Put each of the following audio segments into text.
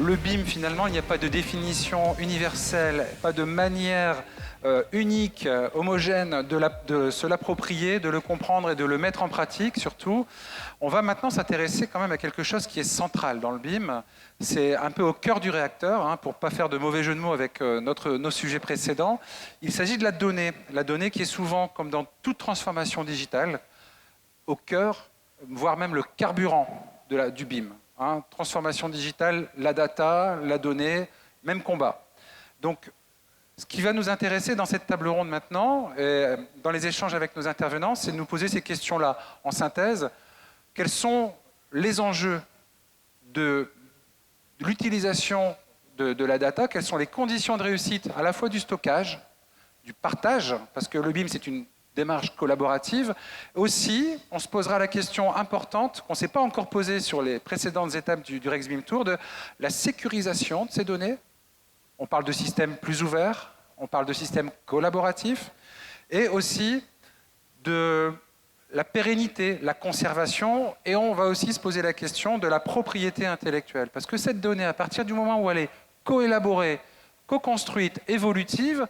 le BIM, finalement, il n'y a pas de définition universelle, pas de manière unique, homogène de se l'approprier, de le comprendre et de le mettre en pratique, surtout. On va maintenant s'intéresser quand même à quelque chose qui est central dans le BIM. C'est un peu au cœur du réacteur, hein, pour ne pas faire de mauvais jeu de mots avec nos sujets précédents. Il s'agit de la donnée qui est souvent, comme dans toute transformation digitale, au cœur, voire même le carburant du BIM. Hein. Transformation digitale, la data, la donnée, même combat. Donc, ce qui va nous intéresser dans cette table ronde maintenant, et dans les échanges avec nos intervenants, c'est de nous poser ces questions-là en synthèse. Quels sont les enjeux de l'utilisation de la data? Quelles sont les conditions de réussite à la fois du stockage, du partage, parce que le BIM c'est une démarche collaborative. Aussi, on se posera la question importante qu'on ne s'est pas encore posée sur les précédentes étapes du Rex BIM Tour, de la sécurisation de ces données. On parle de systèmes plus ouverts, on parle de systèmes collaboratifs, et aussi de la pérennité, la conservation, et on va aussi se poser la question de la propriété intellectuelle. Parce que cette donnée, à partir du moment où elle est co-élaborée, co-construite, évolutive,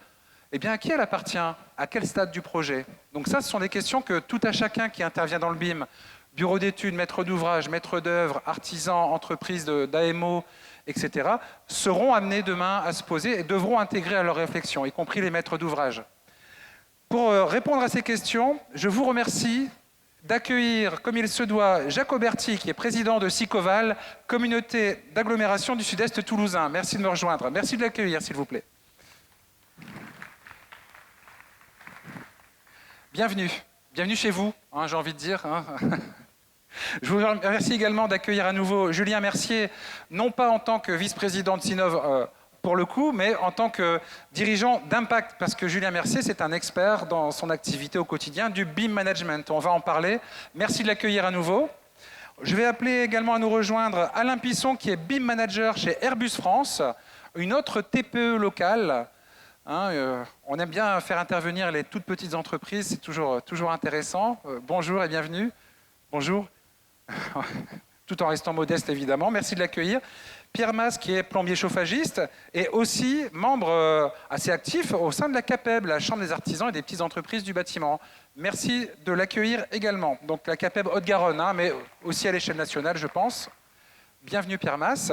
eh bien, à qui elle appartient? À quel stade du projet? Donc ça, ce sont des questions que tout à chacun qui intervient dans le BIM, bureau d'études, maître d'ouvrage, maître d'œuvre, artisan, entreprise d'AMO, etc., seront amenés demain à se poser et devront intégrer à leur réflexion, y compris les maîtres d'ouvrage. Pour répondre à ces questions, je vous remercie d'accueillir, comme il se doit, Jacques Auberti, qui est président de Sicoval, communauté d'agglomération du sud-est toulousain. Merci de me rejoindre. Merci de l'accueillir, s'il vous plaît. Bienvenue. Bienvenue chez vous, hein, j'ai envie de dire. Hein. Je vous remercie également d'accueillir à nouveau Julien Mercier, non pas en tant que vice-président de Sinov pour le coup, mais en tant que dirigeant d'Impact, parce que Julien Mercier, c'est un expert dans son activité au quotidien du BIM Management. On va en parler. Merci de l'accueillir à nouveau. Je vais appeler également à nous rejoindre Alain Pisson, qui est BIM Manager chez Airbus France, une autre TPE locale. Hein, on aime bien faire intervenir les toutes petites entreprises, c'est toujours intéressant. Bonjour et bienvenue. Bonjour. Tout en restant modeste, évidemment. Merci de l'accueillir. Pierre Mas, qui est plombier chauffagiste, et aussi membre assez actif au sein de la CAPEB, la Chambre des artisans et des petites entreprises du bâtiment. Merci de l'accueillir également. Donc la CAPEB Haute-Garonne, hein, mais aussi à l'échelle nationale, je pense. Bienvenue Pierre Mas.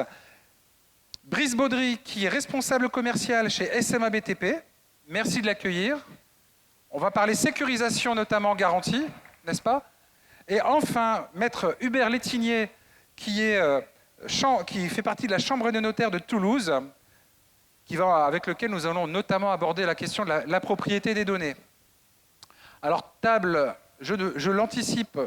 Brice Baudry, qui est responsable commercial chez SMA BTP. Merci de l'accueillir. On va parler sécurisation, notamment garantie, n'est-ce pas? Et enfin, maître Hubert Létinier, qui fait partie de la Chambre des notaires de Toulouse, avec lequel nous allons notamment aborder la question de la propriété des données. Alors, table, je l'anticipe,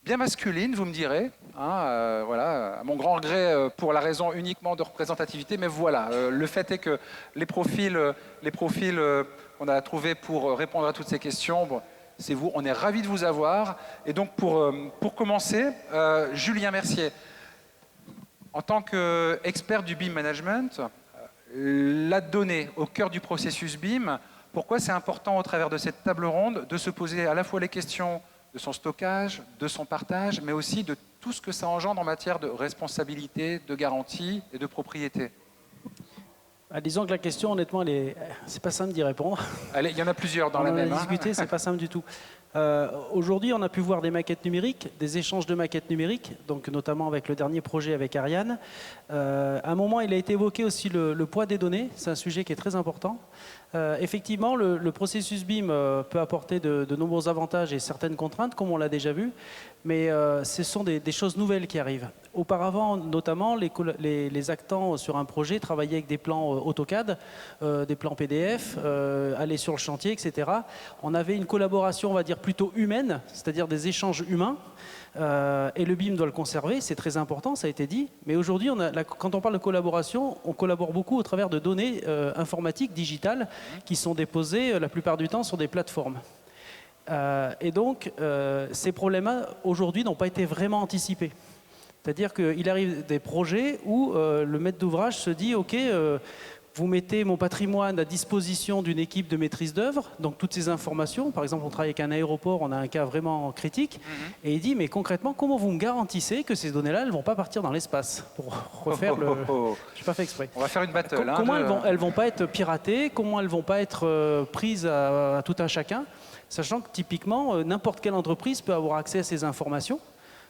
bien masculine, vous me direz, hein, voilà, à mon grand regret pour la raison uniquement de représentativité, mais voilà, le fait est que les profils qu'on a trouvés pour répondre à toutes ces questions, bon, c'est vous, on est ravis de vous avoir. Et donc pour commencer, Julien Mercier, en tant qu'expert du BIM Management, la donnée au cœur du processus BIM, pourquoi c'est important au travers de cette table ronde de se poser à la fois les questions de son stockage, de son partage, mais aussi de tout ce que ça engendre en matière de responsabilité, de garantie et de propriété? Disons que la question, honnêtement, c'est pas simple d'y répondre. Allez, il y en a plusieurs dans la même. On a discuté, c'est pas simple du tout. Aujourd'hui, on a pu voir des maquettes numériques, des échanges de maquettes numériques, donc notamment avec le dernier projet avec Ariane. À un moment, il a été évoqué aussi le poids des données. C'est un sujet qui est très important. Effectivement, le processus BIM peut apporter de nombreux avantages et certaines contraintes, comme on l'a déjà vu, mais ce sont des choses nouvelles qui arrivent. Auparavant, notamment, les actants sur un projet travaillaient avec des plans AutoCAD, des plans PDF, aller sur le chantier, etc. On avait une collaboration, on va dire, plutôt humaine, c'est-à-dire des échanges humains. Et le BIM doit le conserver, c'est très important, ça a été dit. Mais aujourd'hui, quand on parle de collaboration, on collabore beaucoup au travers de données informatiques, digitales, qui sont déposées la plupart du temps sur des plateformes. Et donc, ces problèmes aujourd'hui n'ont pas été vraiment anticipés. C'est-à-dire qu'il arrive des projets où le maître d'ouvrage se dit « Ok, vous mettez mon patrimoine à disposition d'une équipe de maîtrise d'œuvre, donc toutes ces informations. Par exemple, on travaille avec un aéroport, on a un cas vraiment critique, et il dit, mais concrètement, comment vous me garantissez que ces données-là, elles ne vont pas partir dans l'espace? Pour refaire le... Je n'ai pas fait exprès. On va faire une battle. Comment elles vont pas être piratées? Comment elles vont pas être prises à tout un chacun? Sachant que typiquement, n'importe quelle entreprise peut avoir accès à ces informations.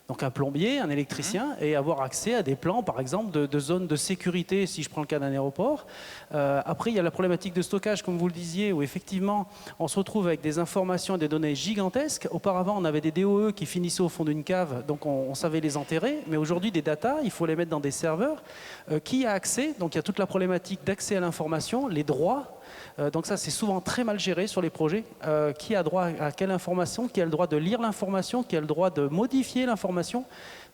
Donc un plombier, un électricien, et avoir accès à des plans, par exemple, de zones de sécurité, si je prends le cas d'un aéroport. Après, il y a la problématique de stockage, comme vous le disiez, où effectivement, on se retrouve avec des informations et des données gigantesques. Auparavant, on avait des DOE qui finissaient au fond d'une cave, donc on savait les enterrer. Mais aujourd'hui, des datas, il faut les mettre dans des serveurs. Qui a accès? Donc il y a toute la problématique d'accès à l'information, les droits. Donc ça, c'est souvent très mal géré sur les projets. Qui a droit à quelle information? Qui a le droit de lire l'information? Qui a le droit de modifier l'information?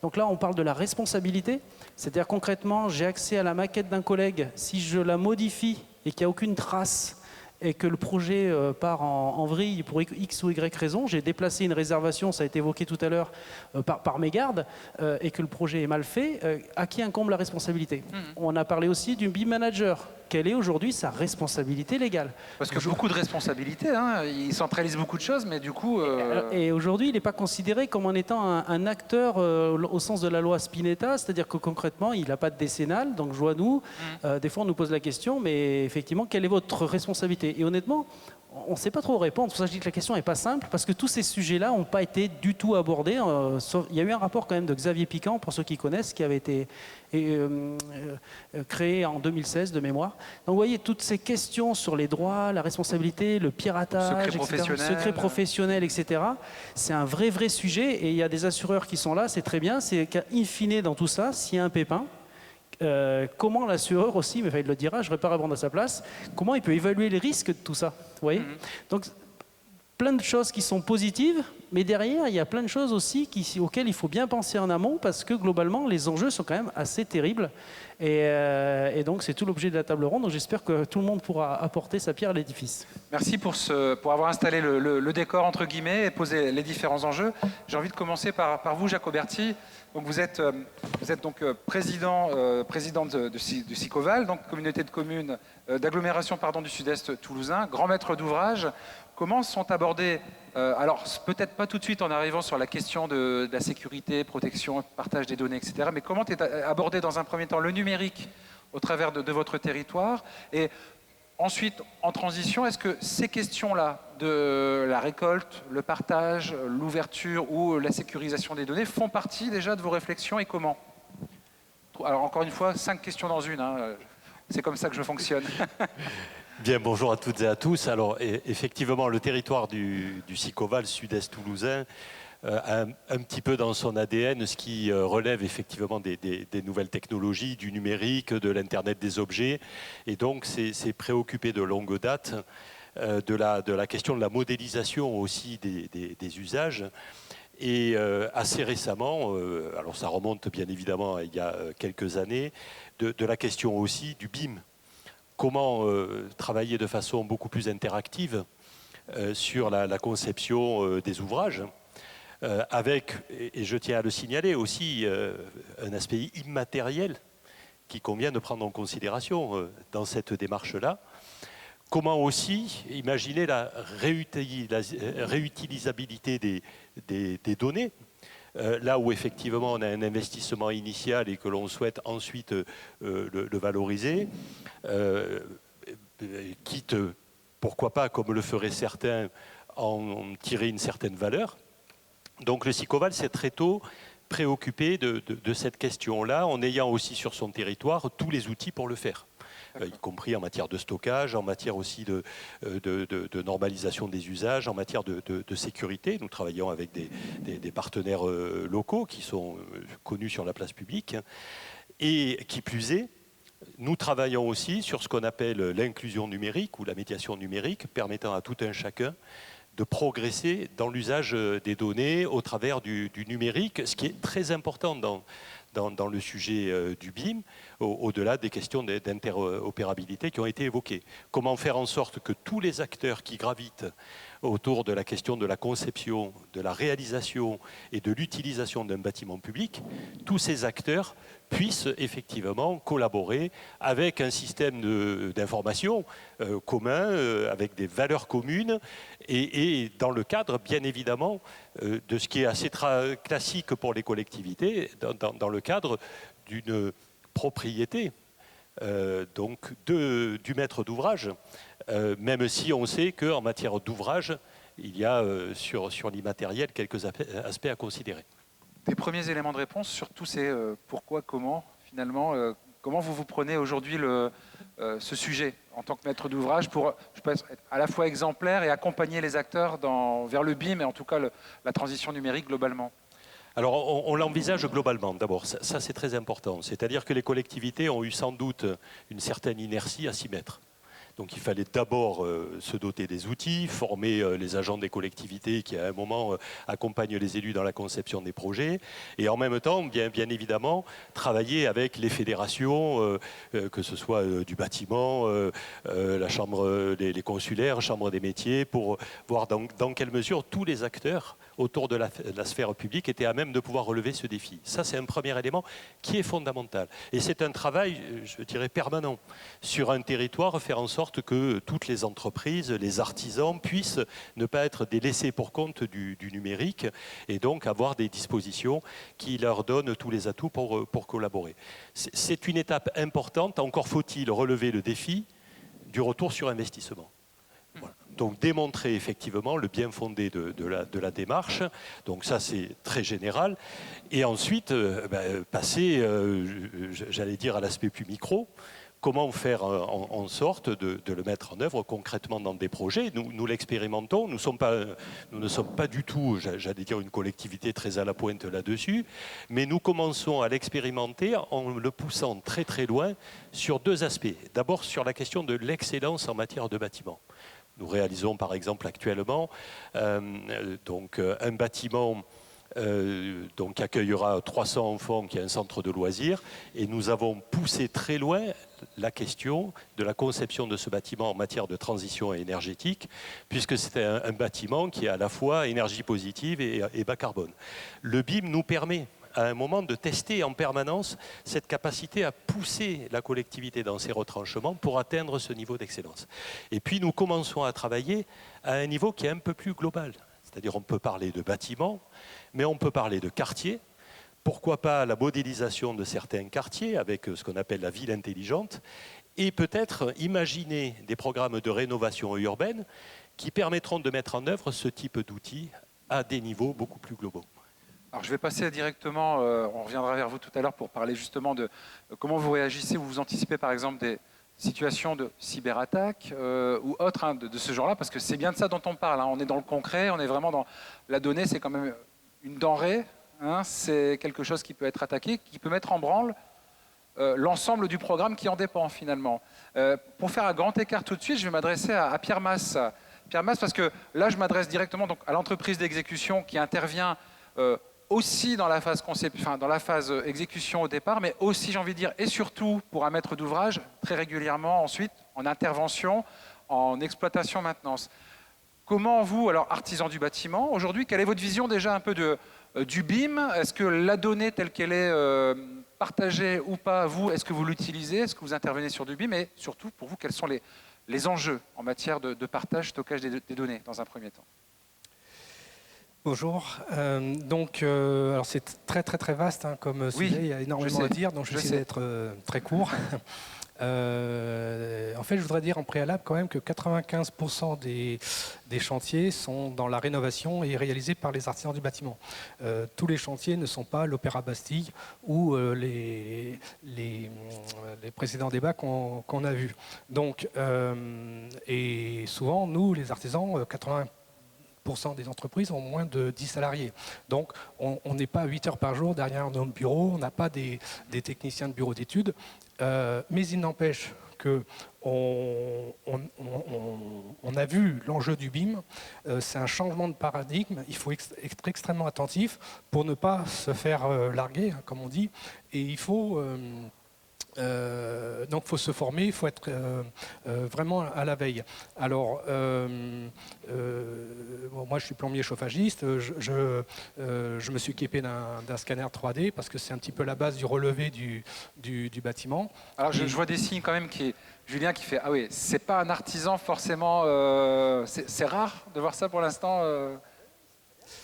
Donc là, on parle de la responsabilité. C'est-à-dire concrètement, j'ai accès à la maquette d'un collègue. Si je la modifie et qu'il n'y a aucune trace et que le projet part en vrille pour X ou Y raison, j'ai déplacé une réservation, ça a été évoqué tout à l'heure, par mégarde, et que le projet est mal fait, à qui incombe la responsabilité? On a parlé aussi du BIM manager. Quelle est aujourd'hui sa responsabilité légale? Parce que beaucoup de responsabilités, hein. Il centralise beaucoup de choses, mais du coup... Et aujourd'hui, il n'est pas considéré comme en étant un acteur au sens de la loi Spinetta, c'est-à-dire que concrètement, il n'a pas de décennale, donc je vois nous, des fois on nous pose la question, mais effectivement, quelle est votre responsabilité? Et honnêtement, on ne sait pas trop répondre. C'est pour ça que je dis que la question n'est pas simple, parce que tous ces sujets-là n'ont pas été du tout abordés. Il y a eu un rapport quand même de Xavier Piquant, pour ceux qui connaissent, qui avait été créé en 2016 de mémoire. Donc vous voyez, toutes ces questions sur les droits, la responsabilité, le piratage, secret professionnel, etc. C'est un vrai sujet, et il y a des assureurs qui sont là, c'est très bien. C'est qu'in fine, dans tout ça, s'il y a un pépin, comment l'assureur aussi, mais il le dira, je ne vais pas répondre à sa place, comment il peut évaluer les risques de tout ça, vous voyez? Donc, plein de choses qui sont positives, mais derrière, il y a plein de choses aussi auxquelles il faut bien penser en amont, parce que globalement, les enjeux sont quand même assez terribles. Et donc, c'est tout l'objet de la table ronde. Donc, j'espère que tout le monde pourra apporter sa pierre à l'édifice. Merci pour avoir installé le décor, entre guillemets, et posé les différents enjeux. J'ai envie de commencer par vous, Jacques Auberti. Donc vous êtes donc président de Sicoval, donc communauté de communes d'agglomération du sud-est toulousain, grand maître d'ouvrage. Comment sont abordés, alors peut-être pas tout de suite en arrivant sur la question de la sécurité, protection, partage des données, etc., mais comment est abordé dans un premier temps le numérique au travers de votre territoire? Et ensuite, en transition, est-ce que ces questions-là de la récolte, le partage, l'ouverture ou la sécurisation des données font partie déjà de vos réflexions, et comment? Alors encore une fois, 5 questions dans une, hein. C'est comme ça que je fonctionne. Bien, bonjour à toutes et à tous. Alors effectivement, le territoire du Sicoval, sud-est toulousain, a un petit peu dans son ADN ce qui relève effectivement des nouvelles technologies, du numérique, de l'Internet des objets. Et donc, c'est préoccupé de longue date de la question de la modélisation aussi des usages. Et assez récemment, alors ça remonte bien évidemment à il y a quelques années, de la question aussi du BIM. Comment travailler de façon beaucoup plus interactive sur la conception des ouvrages, avec, et je tiens à le signaler aussi, un aspect immatériel qu'il convient de prendre en considération dans cette démarche-là. Comment aussi imaginer la réutilisabilité des données, là où effectivement on a un investissement initial et que l'on souhaite ensuite le valoriser, quitte, pourquoi pas, comme le feraient certains, en tirer une certaine valeur. Donc le Sicoval s'est très tôt préoccupé de cette question-là, en ayant aussi sur son territoire tous les outils pour le faire. Y compris en matière de stockage, en matière aussi de normalisation des usages, en matière de sécurité. Nous travaillons avec des partenaires locaux qui sont connus sur la place publique. Et qui plus est, nous travaillons aussi sur ce qu'on appelle l'inclusion numérique ou la médiation numérique, permettant à tout un chacun de progresser dans l'usage des données au travers du numérique, ce qui est très important dans le sujet du BIM, au-delà des questions d'interopérabilité qui ont été évoquées. Comment faire en sorte que tous les acteurs qui gravitent autour de la question de la conception, de la réalisation et de l'utilisation d'un bâtiment public, tous ces acteurs puissent effectivement collaborer avec un système d'information commun, avec des valeurs communes, et dans le cadre, bien évidemment, de ce qui est assez classique pour les collectivités, dans le cadre d'une propriété donc du maître d'ouvrage, même si on sait qu'en matière d'ouvrage, il y a sur l'immatériel quelques aspects à considérer. Des premiers éléments de réponse sur tous ces pourquoi, comment, finalement, comment vous prenez aujourd'hui ce sujet en tant que maître d'ouvrage pour être à la fois exemplaire et accompagner les acteurs vers le BIM et en tout cas la transition numérique globalement? Alors, on l'envisage globalement, d'abord. Ça c'est très important. C'est-à-dire que les collectivités ont eu sans doute une certaine inertie à s'y mettre. Donc, il fallait d'abord se doter des outils, former les agents des collectivités qui, à un moment, accompagnent les élus dans la conception des projets. Et en même temps, bien évidemment, travailler avec les fédérations, que ce soit du bâtiment, la chambre, les consulaires, chambre des métiers, pour voir dans quelle mesure tous les acteurs autour de la sphère publique étaient à même de pouvoir relever ce défi. Ça, c'est un premier élément qui est fondamental. Et c'est un travail, je dirais, permanent sur un territoire, faire en sorte que toutes les entreprises, les artisans puissent ne pas être des laissés pour compte du numérique et donc avoir des dispositions qui leur donnent tous les atouts pour collaborer. C'est une étape importante, encore faut-il relever le défi du retour sur investissement. Voilà. Donc démontrer effectivement le bien fondé de la démarche, donc ça c'est très général, et ensuite passer, j'allais dire, à l'aspect plus micro. Comment faire en sorte de le mettre en œuvre concrètement dans des projets? Nous l'expérimentons, nous ne sommes pas du tout, j'allais dire, une collectivité très à la pointe là-dessus, mais nous commençons à l'expérimenter en le poussant très très loin sur deux aspects. D'abord sur la question de l'excellence en matière de bâtiment. Nous réalisons par exemple actuellement un bâtiment qui accueillera 300 enfants, qui est un centre de loisirs, et nous avons poussé très loin la question de la conception de ce bâtiment en matière de transition énergétique, puisque c'est un bâtiment qui est à la fois énergie positive et bas carbone. Le BIM nous permet à un moment de tester en permanence cette capacité à pousser la collectivité dans ses retranchements pour atteindre ce niveau d'excellence. Et puis nous commençons à travailler à un niveau qui est un peu plus global. C'est-à-dire on peut parler de bâtiments, mais on peut parler de quartiers. Pourquoi pas la modélisation de certains quartiers avec ce qu'on appelle la ville intelligente, et peut-être imaginer des programmes de rénovation urbaine qui permettront de mettre en œuvre ce type d'outils à des niveaux beaucoup plus globaux. Alors je vais passer directement, on reviendra vers vous tout à l'heure pour parler justement de comment vous réagissez ou vous anticipez par exemple des situations de cyberattaque ou autres de ce genre-là, parce que c'est bien de ça dont on parle. On est dans le concret, on est vraiment dans la donnée, c'est quand même une denrée, c'est quelque chose qui peut être attaqué, qui peut mettre en branle l'ensemble du programme qui en dépend finalement. Pour faire un grand écart tout de suite, je vais m'adresser à Pierre Mas. Pierre Mas, parce que là je m'adresse directement donc, à l'entreprise d'exécution qui intervient aussi dans la phase dans la phase exécution au départ, mais aussi, j'ai envie de dire, et surtout pour un maître d'ouvrage, très régulièrement ensuite, en intervention, en exploitation, maintenance. Comment vous, alors artisan du bâtiment, aujourd'hui, quelle est votre vision déjà un peu du BIM? Est-ce que la donnée telle qu'elle est partagée ou pas, vous, est-ce que vous l'utilisez? Est-ce que vous intervenez sur du BIM? Et surtout, pour vous, quels sont les enjeux en matière de partage, stockage des données, dans un premier temps? Bonjour. Alors c'est très très très vaste comme sujet, il y a énormément à dire, donc je vais essayer d'être très court. En fait, je voudrais dire en préalable quand même que 95% des chantiers sont dans la rénovation et réalisés par les artisans du bâtiment. Tous les chantiers ne sont pas l'Opéra Bastille ou les précédents débats qu'on a vus. Donc, et souvent, nous, les artisans, 80% des entreprises ont moins de 10 salariés. Donc, on n'est pas 8 heures par jour derrière nos bureaux, on n'a pas des techniciens de bureau d'études. Mais il n'empêche que on a vu l'enjeu du BIM, c'est un changement de paradigme, il faut être extrêmement attentif pour ne pas se faire larguer, hein, comme on dit, et il faut... donc il faut se former, il faut être vraiment à la veille. Alors, bon, moi je suis plombier chauffagiste, je me suis équipé d'un scanner 3D parce que c'est un petit peu la base du relevé du bâtiment. Alors je vois des signes quand même Julien qui fait « Ah oui, c'est pas un artisan forcément... c'est rare de voir ça pour l'instant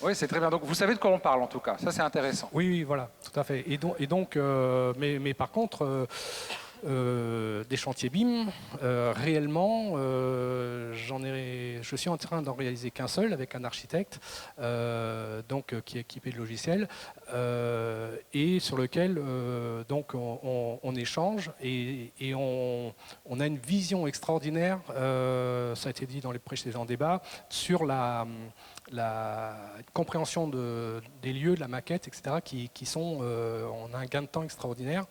Oui, c'est très bien. Donc vous savez de quoi on parle en tout cas. Ça, c'est intéressant. Oui, oui, voilà, tout à fait. Et donc mais par contre, des chantiers BIM, réellement, je suis en train d'en réaliser qu'un seul avec un architecte, qui est équipé de logiciels, et sur lequel donc on échange et on a une vision extraordinaire, ça a été dit dans les précédents débats, sur la compréhension des lieux, de la maquette, etc., qui sont, on a un gain de temps extraordinaire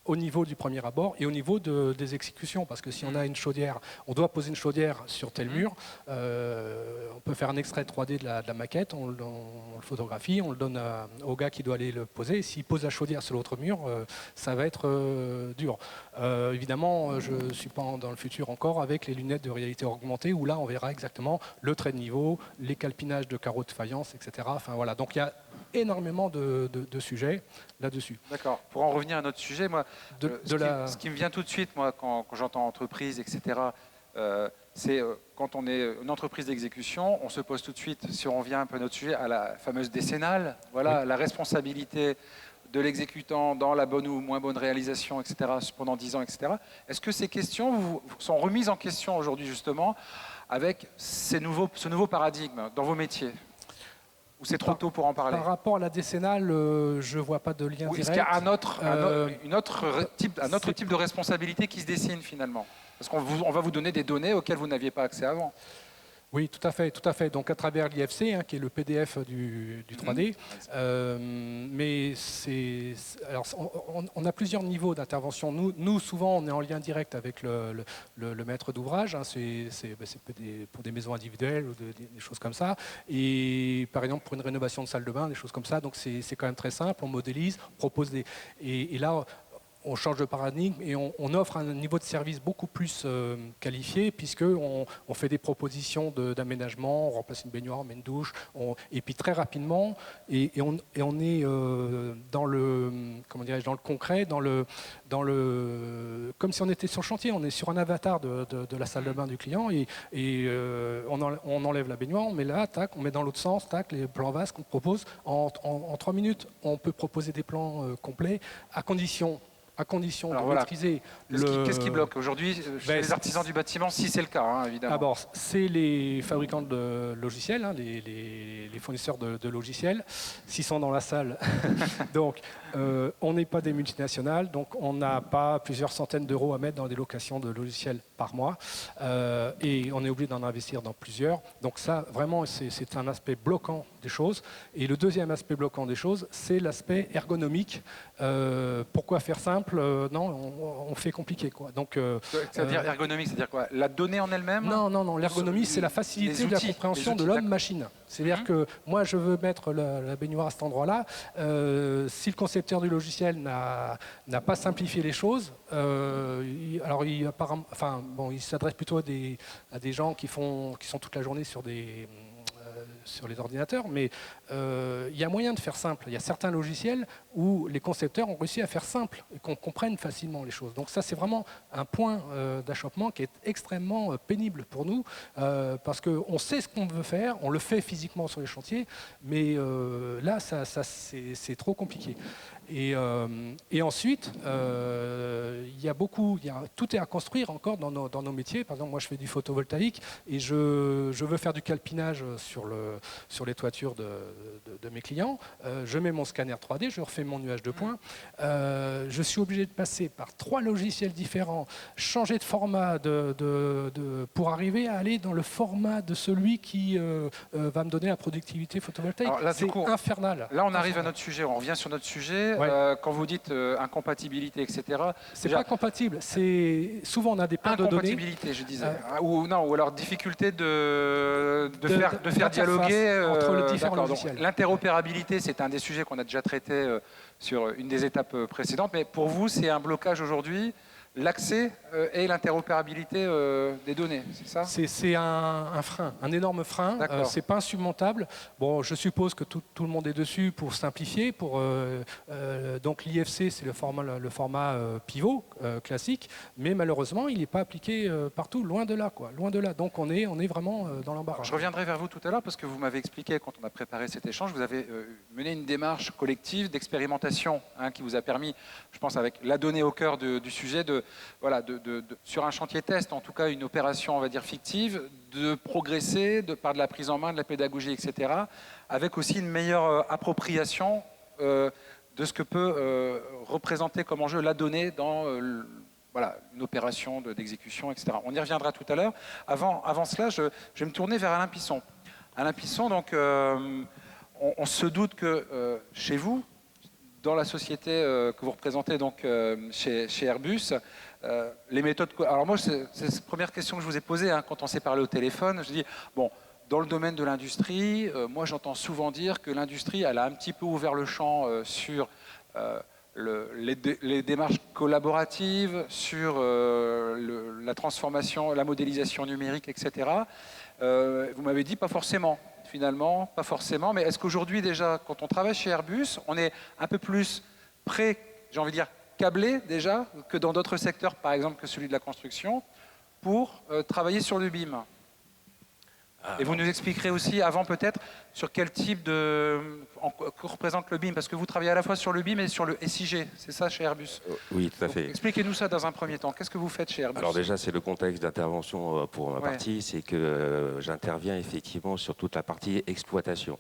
au niveau du premier abord et au niveau des exécutions. Parce que si on a une chaudière, on doit poser une chaudière sur tel mur, on peut faire un extrait 3D de la maquette, on le photographie, on le donne au gars qui doit aller le poser. Et s'il pose la chaudière sur l'autre mur, ça va être dur. Évidemment, je ne suis pas dans le futur encore avec les lunettes de réalité augmentée où là, on verra exactement le trait de niveau, les calpinages de carreaux de faïence, etc. Enfin, voilà. Donc il y a énormément de sujets là-dessus. D'accord. Pour en revenir à notre sujet, moi, ce qui me vient tout de suite, moi, quand j'entends entreprise, etc., c'est quand on est une entreprise d'exécution, on se pose tout de suite, si on revient un peu à notre sujet, à la fameuse décennale, voilà, oui. La responsabilité de l'exécutant dans la bonne ou moins bonne réalisation, etc., pendant 10 ans, etc. Est-ce que ces questions sont remises en question aujourd'hui, justement, avec ce nouveau paradigme dans vos métiers ? Ou c'est trop tôt pour en parler? Par rapport à la décennale, je ne vois pas de lien direct. Est-ce qu'il y a un autre type de responsabilité qui se dessine finalement? Parce qu'on va vous donner des données auxquelles vous n'aviez pas accès avant. Oui, tout à fait, tout à fait. Donc à travers l'IFC, qui est le PDF du 3D, mais alors on a plusieurs niveaux d'intervention. Nous, souvent, on est en lien direct avec le maître d'ouvrage. C'est pour des maisons individuelles ou des choses comme ça. Et par exemple pour une rénovation de salle de bain, des choses comme ça. Donc c'est quand même très simple. On modélise, on propose des et là. On change de paradigme et on offre un niveau de service beaucoup plus qualifié puisqu'on fait des propositions d'aménagement, on remplace une baignoire, on met une douche, et puis très rapidement, et on est dans le concret, comme si on était sur le chantier, on est sur un avatar de la salle de bain du client et on enlève la baignoire, on met là, tac, on met dans l'autre sens, tac, les plans vasques qu'on propose. En 3 minutes, on peut proposer des plans complets à condition de maîtriser Qu'est-ce qui bloque aujourd'hui chez les artisans du bâtiment, si c'est le cas, hein, évidemment? D'abord, c'est les fabricants de logiciels, les fournisseurs de logiciels, s'ils sont dans la salle. Donc, on n'est pas des multinationales, donc on n'a pas plusieurs centaines d'euros à mettre dans des locations de logiciels par mois, et on est obligé d'en investir dans plusieurs. Donc ça, vraiment, c'est un aspect bloquant des choses. Et le deuxième aspect bloquant des choses, c'est l'aspect ergonomique. Pourquoi faire simple? Non, on fait compliqué, quoi. Donc, c'est-à-dire ergonomique, c'est-à-dire quoi? La donnée en elle-même? Non. L'ergonomie, c'est la facilité de la compréhension de l'homme-machine. C'est-à-dire que moi, je veux mettre la baignoire à cet endroit-là. Si le concepteur du logiciel n'a pas simplifié les choses, il s'adresse plutôt à des gens qui sont toute la journée sur les ordinateurs, mais il y a moyen de faire simple. Il y a certains logiciels où les concepteurs ont réussi à faire simple et qu'on comprenne facilement les choses. Donc ça, c'est vraiment un point d'achoppement qui est extrêmement pénible pour nous, parce qu'on sait ce qu'on veut faire, on le fait physiquement sur les chantiers, mais là, c'est trop compliqué. Et ensuite, tout est à construire encore dans nos métiers. Par exemple, moi, je fais du photovoltaïque et je veux faire du calpinage sur le sur les toitures de mes clients. Je mets mon scanner 3D, je refais mon nuage de points. Je suis obligé de passer par 3 logiciels différents, changer de format pour arriver à aller dans le format de celui qui va me donner la productivité photovoltaïque. C'est infernal. Là, on arrive à notre sujet, on revient sur notre sujet. Ouais. Quand vous dites incompatibilité, etc. C'est pas compatible. Souvent, on a des paires de données. Incompatibilité, je disais. Ou alors difficulté de faire dialoguer entre les différents logiciels. L'interopérabilité, c'est un des sujets qu'on a déjà traité sur une des étapes précédentes. Mais pour vous, c'est un blocage aujourd'hui, l'accès et l'interopérabilité des données, c'est ça? C'est un frein, un énorme frein. C'est pas insurmontable. Bon, je suppose que tout le monde est dessus pour simplifier. Donc l'IFC, c'est le format pivot classique, mais malheureusement, il n'est pas appliqué partout, loin de là, quoi. Loin de là. Donc on est vraiment dans l'embarras. Je reviendrai vers vous tout à l'heure parce que vous m'avez expliqué, quand on a préparé cet échange, vous avez mené une démarche collective d'expérimentation qui vous a permis, je pense, avec la donnée au cœur du sujet, sur un chantier test, en tout cas une opération, on va dire, fictive, de progresser par de la prise en main, de la pédagogie, etc., avec aussi une meilleure appropriation de ce que peut représenter comme enjeu la donnée dans une opération d'exécution, etc. On y reviendra tout à l'heure. Avant cela, je vais me tourner vers Alain Pisson. Alain Pisson, donc, on se doute que chez vous, dans la société que vous représentez donc chez Airbus, les méthodes. Alors moi, c'est la première question que je vous ai posée quand on s'est parlé au téléphone. Je dis bon, dans le domaine de l'industrie, moi j'entends souvent dire que l'industrie, elle a un petit peu ouvert le champ sur les démarches collaboratives, sur la transformation, la modélisation numérique, etc. Vous m'avez dit pas forcément. Finalement, pas forcément, mais est-ce qu'aujourd'hui déjà, quand on travaille chez Airbus, on est un peu plus prêt, j'ai envie de dire, câblé déjà, que dans d'autres secteurs, par exemple que celui de la construction, pour travailler sur le BIM? Et vous nous expliquerez aussi, avant peut-être, sur quel type que représente le BIM, parce que vous travaillez à la fois sur le BIM et sur le SIG, c'est ça chez Airbus? Oui, tout à fait. Expliquez-nous ça dans un premier temps. Qu'est-ce que vous faites chez Airbus? Alors déjà, c'est le contexte d'intervention pour ma partie, c'est que j'interviens effectivement sur toute la partie exploitation.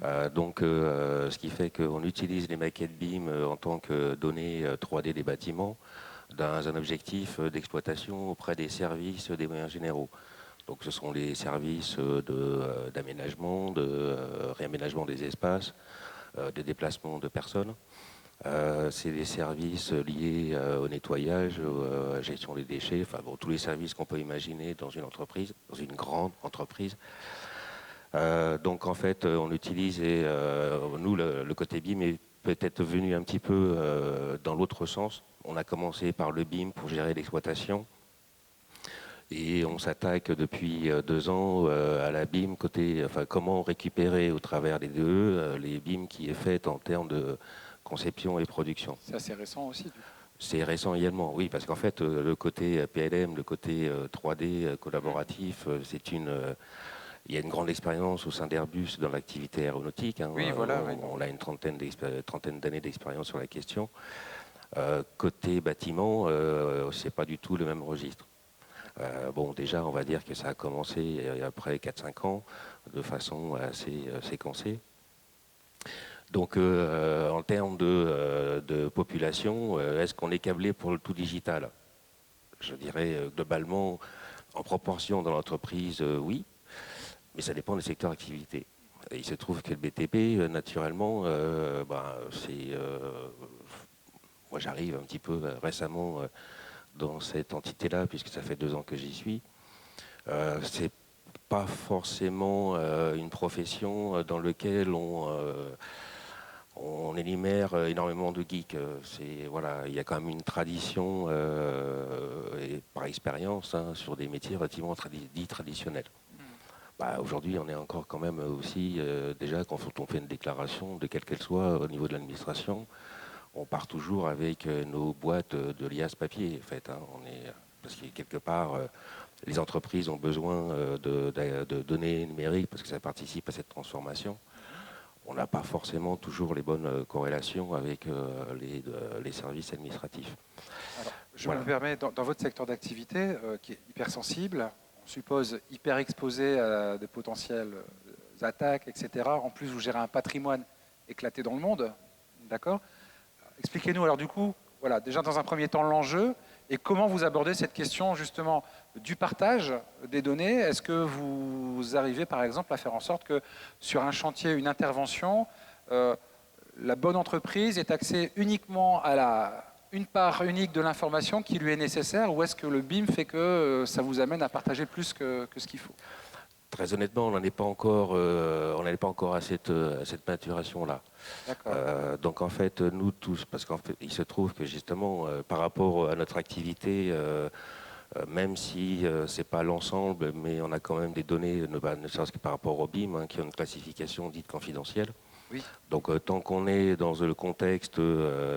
Ce qui fait qu'on utilise les maquettes BIM en tant que données 3D des bâtiments dans un objectif d'exploitation auprès des services des moyens généraux. Donc ce sont les services d'aménagement, de réaménagement des espaces, de déplacement de personnes. C'est des services liés au nettoyage, à la gestion des déchets, tous les services qu'on peut imaginer dans une entreprise, dans une grande entreprise. Donc en fait, on utilise, nous, le côté BIM est peut-être venu un petit peu dans l'autre sens. On a commencé par le BIM pour gérer l'exploitation. Et on s'attaque depuis 2 ans à la BIM comment récupérer au travers des DE les BIM qui est fait en termes de conception et production. C'est assez récent aussi, du coup. C'est récent également, oui, parce qu'en fait, le côté PLM, le côté 3D collaboratif, il y a une grande expérience au sein d'Airbus dans l'activité aéronautique. Oui, voilà, on a une trentaine d'années d'expérience sur la question. Côté bâtiment, c'est pas du tout le même registre. Déjà, on va dire que ça a commencé après 4-5 ans de façon assez séquencée. Donc, en termes de population, est-ce qu'on est câblé pour le tout digital? Je dirais globalement, en proportion dans l'entreprise, oui, mais ça dépend des secteurs d'activité. Il se trouve que le BTP, naturellement, moi j'arrive un petit peu récemment dans cette entité-là, puisque ça fait 2 ans que j'y suis. C'est pas forcément une profession dans laquelle on énumère énormément de geeks. Il y a quand même une tradition, et par expérience, sur des métiers relativement dits traditionnels. Aujourd'hui, on est encore quand même aussi, déjà, quand on fait une déclaration, de quelle qu'elle soit, au niveau de l'administration, on part toujours avec nos boîtes de liasses papier, en fait. Parce que quelque part, les entreprises ont besoin de données numériques parce que ça participe à cette transformation. On n'a pas forcément toujours les bonnes corrélations avec les services administratifs. Alors, je me permets, dans votre secteur d'activité, qui est hyper sensible, on suppose hyper exposé à des potentiels attaques, etc. En plus, vous gérez un patrimoine éclaté dans le monde. D'accord? Expliquez-nous alors du coup, voilà, déjà dans un premier temps l'enjeu et comment vous abordez cette question justement du partage des données. Est-ce que vous arrivez par exemple à faire en sorte que sur un chantier, une intervention, la bonne entreprise est axée uniquement à une part unique de l'information qui lui est nécessaire, ou est-ce que le BIM fait que ça vous amène à partager plus que ce qu'il faut? Très honnêtement, on n'en est pas encore, à cette maturation-là. Donc en fait, nous tous, parce qu'en fait, il se trouve que justement, par rapport à notre activité, même si c'est pas l'ensemble, mais on a quand même des données, ne serait-ce que par rapport au BIM, qui ont une classification dite confidentielle. Oui. Donc tant qu'on est dans le contexte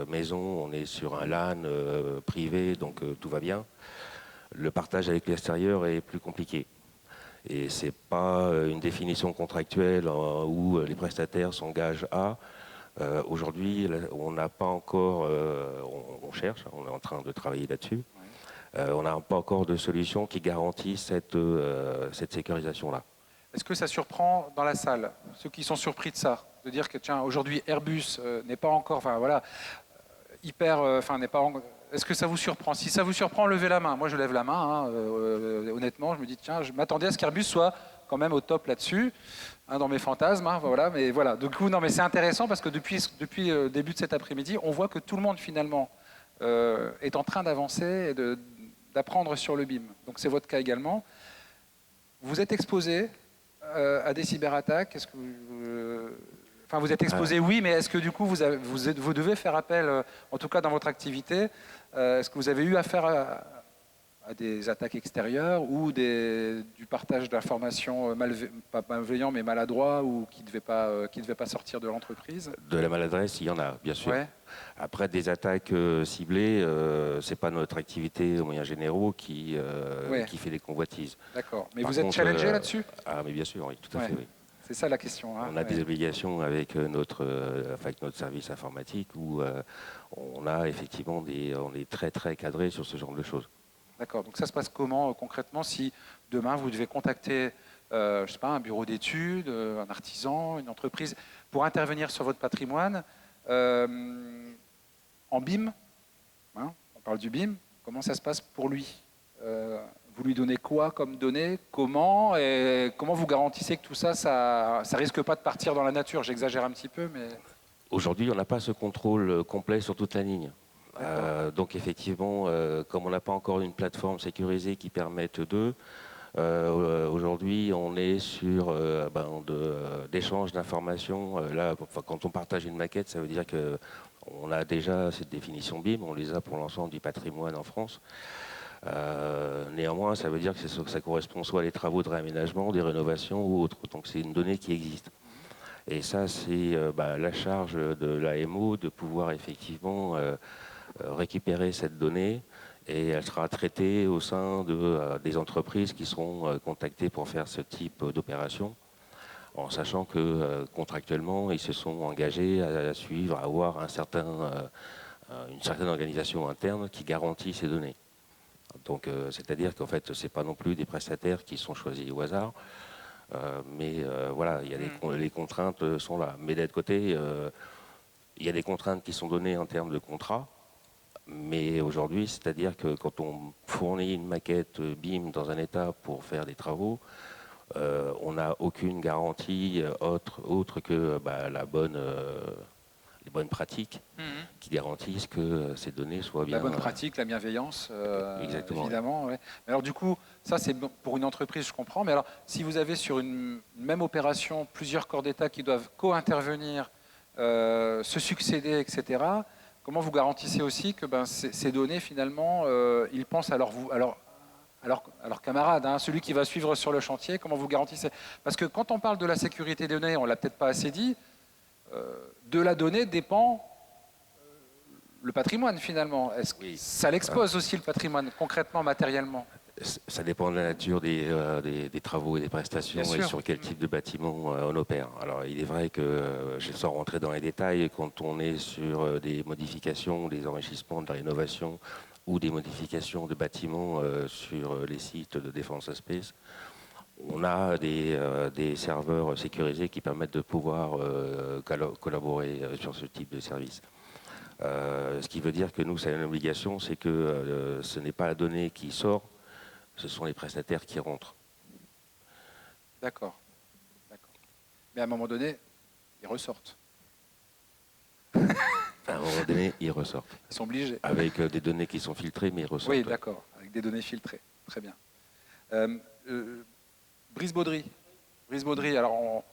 maison, on est sur un LAN privé, donc tout va bien. Le partage avec l'extérieur est plus compliqué. Et ce n'est pas une définition contractuelle où les prestataires s'engagent à. Aujourd'hui, on n'a pas encore, on cherche, on est en train de travailler là-dessus. On n'a pas encore de solution qui garantit cette sécurisation-là. Est-ce que ça surprend dans la salle, ceux qui sont surpris de ça, de dire que tiens, aujourd'hui Airbus n'est pas encore, enfin voilà, n'est pas. Est-ce que ça vous surprend? Si ça vous surprend, levez la main. Moi, je lève la main. Honnêtement, je me dis tiens, je m'attendais à ce qu'Airbus soit quand même au top là-dessus, dans mes fantasmes. Voilà, mais voilà. Du coup, non, mais c'est intéressant parce que depuis le début de cet après-midi, on voit que tout le monde finalement est en train d'avancer et d'apprendre sur le BIM. Donc c'est votre cas également. Vous êtes exposé à des cyberattaques. Est-ce que vous êtes exposé, oui, mais est-ce que du coup vous devez faire appel, en tout cas dans votre activité, est-ce que vous avez eu affaire à des attaques extérieures ou du partage d'informations pas malveillants mais maladroits ou qui ne devaient pas sortir de l'entreprise? De la maladresse, il y en a, bien sûr. Ouais. Après, des attaques ciblées, c'est pas notre activité aux moyens généraux qui fait des convoitises. D'accord. Mais Par vous êtes contre, challengé là-dessus? Ah, mais bien sûr, oui, tout à fait, oui. C'est ça la question. On a des obligations avec notre service informatique où on a effectivement on est très très cadré sur ce genre de choses. D'accord. Donc ça se passe comment concrètement si demain vous devez contacter, je sais pas, un bureau d'études, un artisan, une entreprise pour intervenir sur votre patrimoine en BIM, on parle du BIM. Comment ça se passe pour lui? Vous lui donnez quoi comme données? Comment? Et comment vous garantissez que tout ça, ça risque pas de partir dans la nature? J'exagère un petit peu, mais... Aujourd'hui, on n'a pas ce contrôle complet sur toute la ligne. Donc effectivement, comme on n'a pas encore une plateforme sécurisée qui permette aujourd'hui, on est sur d'échanges d'informations. Là, quand on partage une maquette, ça veut dire qu'on a déjà cette définition BIM, on les a pour l'ensemble du patrimoine en France. Néanmoins, ça veut dire que ça correspond soit à des travaux de réaménagement, des rénovations ou autres. Donc c'est une donnée qui existe. Et ça, c'est la charge de l'AMO de pouvoir effectivement récupérer cette donnée et elle sera traitée au sein des entreprises qui seront contactées pour faire ce type d'opération, en sachant que contractuellement, ils se sont engagés à suivre, à avoir une certaine organisation interne qui garantit ces données. Donc, c'est-à-dire qu'en fait, ce n'est pas non plus des prestataires qui sont choisis au hasard, mais voilà, les contraintes sont là. Mais d'un côté, il y a des contraintes qui sont données en termes de contrat, mais aujourd'hui, c'est-à-dire que quand on fournit une maquette BIM dans un état pour faire des travaux, on n'a aucune garantie autre que les bonnes pratiques qui garantissent que ces données soient bien... La bonne pratique, la bienveillance, exactement, évidemment. Ouais. Mais alors du coup, ça c'est pour une entreprise, je comprends, mais alors si vous avez sur une même opération plusieurs corps d'État qui doivent co-intervenir, se succéder, etc., comment vous garantissez aussi que ces données, finalement, ils pensent à leurs camarades, celui qui va suivre sur le chantier, comment vous garantissez? Parce que quand on parle de la sécurité des données, on ne l'a peut-être pas assez dit, de la donnée dépend le patrimoine finalement. Est-ce que ça l'expose aussi le patrimoine, concrètement, matériellement? Ça dépend de la nature des travaux et des prestations et sur quel type de bâtiment on opère. Alors il est vrai que, sans rentrer dans les détails, quand on est sur des modifications, des enrichissements, de la rénovation ou des modifications de bâtiments sur les sites de Défense Space, On a des serveurs sécurisés qui permettent de pouvoir collaborer sur ce type de service. Ce qui veut dire que nous, c'est une obligation, c'est que ce n'est pas la donnée qui sort, ce sont les prestataires qui rentrent. D'accord. Mais à un moment donné, ils ressortent. À un moment donné, ils ressortent. Ils sont obligés. Avec des données qui sont filtrées, mais ils ressortent. Oui, d'accord, avec des données filtrées. Très bien. Brice Baudry. Alors,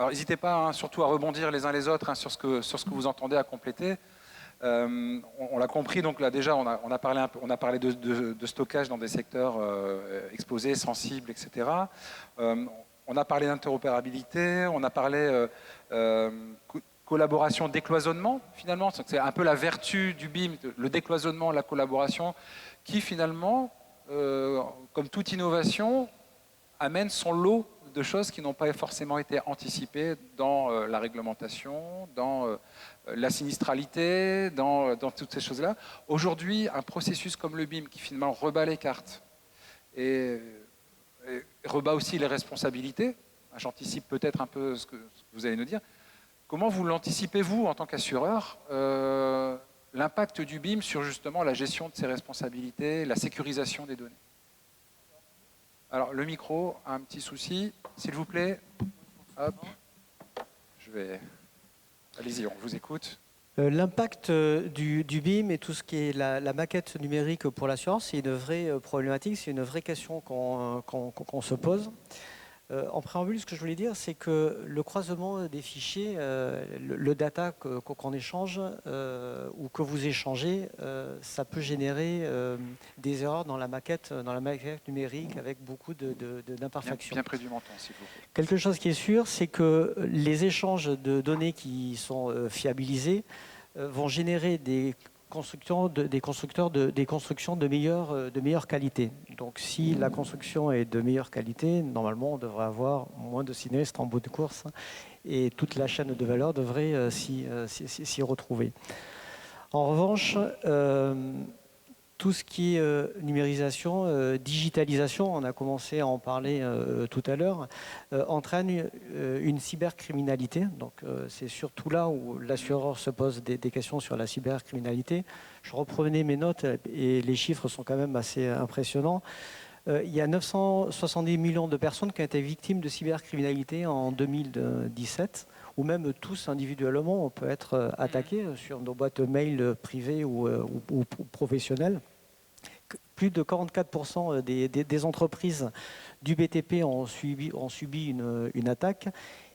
n'hésitez pas, hein, surtout à rebondir les uns les autres, hein, sur ce que vous entendez, à compléter. On l'a compris, donc là déjà, on a parlé de stockage dans des secteurs exposés, sensibles, etc. On a parlé d'interopérabilité, on a parlé collaboration, décloisonnement, finalement. C'est un peu la vertu du BIM, le décloisonnement, la collaboration, qui finalement, comme toute innovation, amène son lot de choses qui n'ont pas forcément été anticipées dans la réglementation, dans la sinistralité, dans toutes ces choses-là. Aujourd'hui, un processus comme le BIM qui finalement rebat les cartes et rebat aussi les responsabilités, j'anticipe peut-être un peu ce que vous allez nous dire, comment vous l'anticipez, vous, en tant qu'assureur, l'impact du BIM sur justement la gestion de ces responsabilités, la sécurisation des données? Alors, le micro a un petit souci, s'il vous plaît. Hop. Allez-y, on vous écoute. L'impact du BIM et tout ce qui est la maquette numérique pour l'assurance, c'est une vraie problématique, c'est une vraie question qu'on se pose. En préambule, ce que je voulais dire, c'est que le croisement des fichiers, le data qu'on échange ou que vous échangez, ça peut générer des erreurs dans la maquette numérique avec beaucoup d'imperfections. Bien près du menton, s'il vous plaît. Quelque chose qui est sûr, c'est que les échanges de données qui sont fiabilisés vont générer des constructions de meilleure qualité. Donc si la construction est de meilleure qualité, normalement on devrait avoir moins de sinistres en bout de course et toute la chaîne de valeur devrait s'y retrouver. En revanche, tout ce qui est numérisation, digitalisation, on a commencé à en parler tout à l'heure, entraîne une cybercriminalité. Donc c'est surtout là où l'assureur se pose des questions sur la cybercriminalité. Je reprenais mes notes et les chiffres sont quand même assez impressionnants. Il y a 970 millions de personnes qui ont été victimes de cybercriminalité en 2017, ou même tous individuellement, on peut être attaqué sur nos boîtes mail privées ou professionnelles. Plus de 44% des entreprises du BTP ont subi une attaque.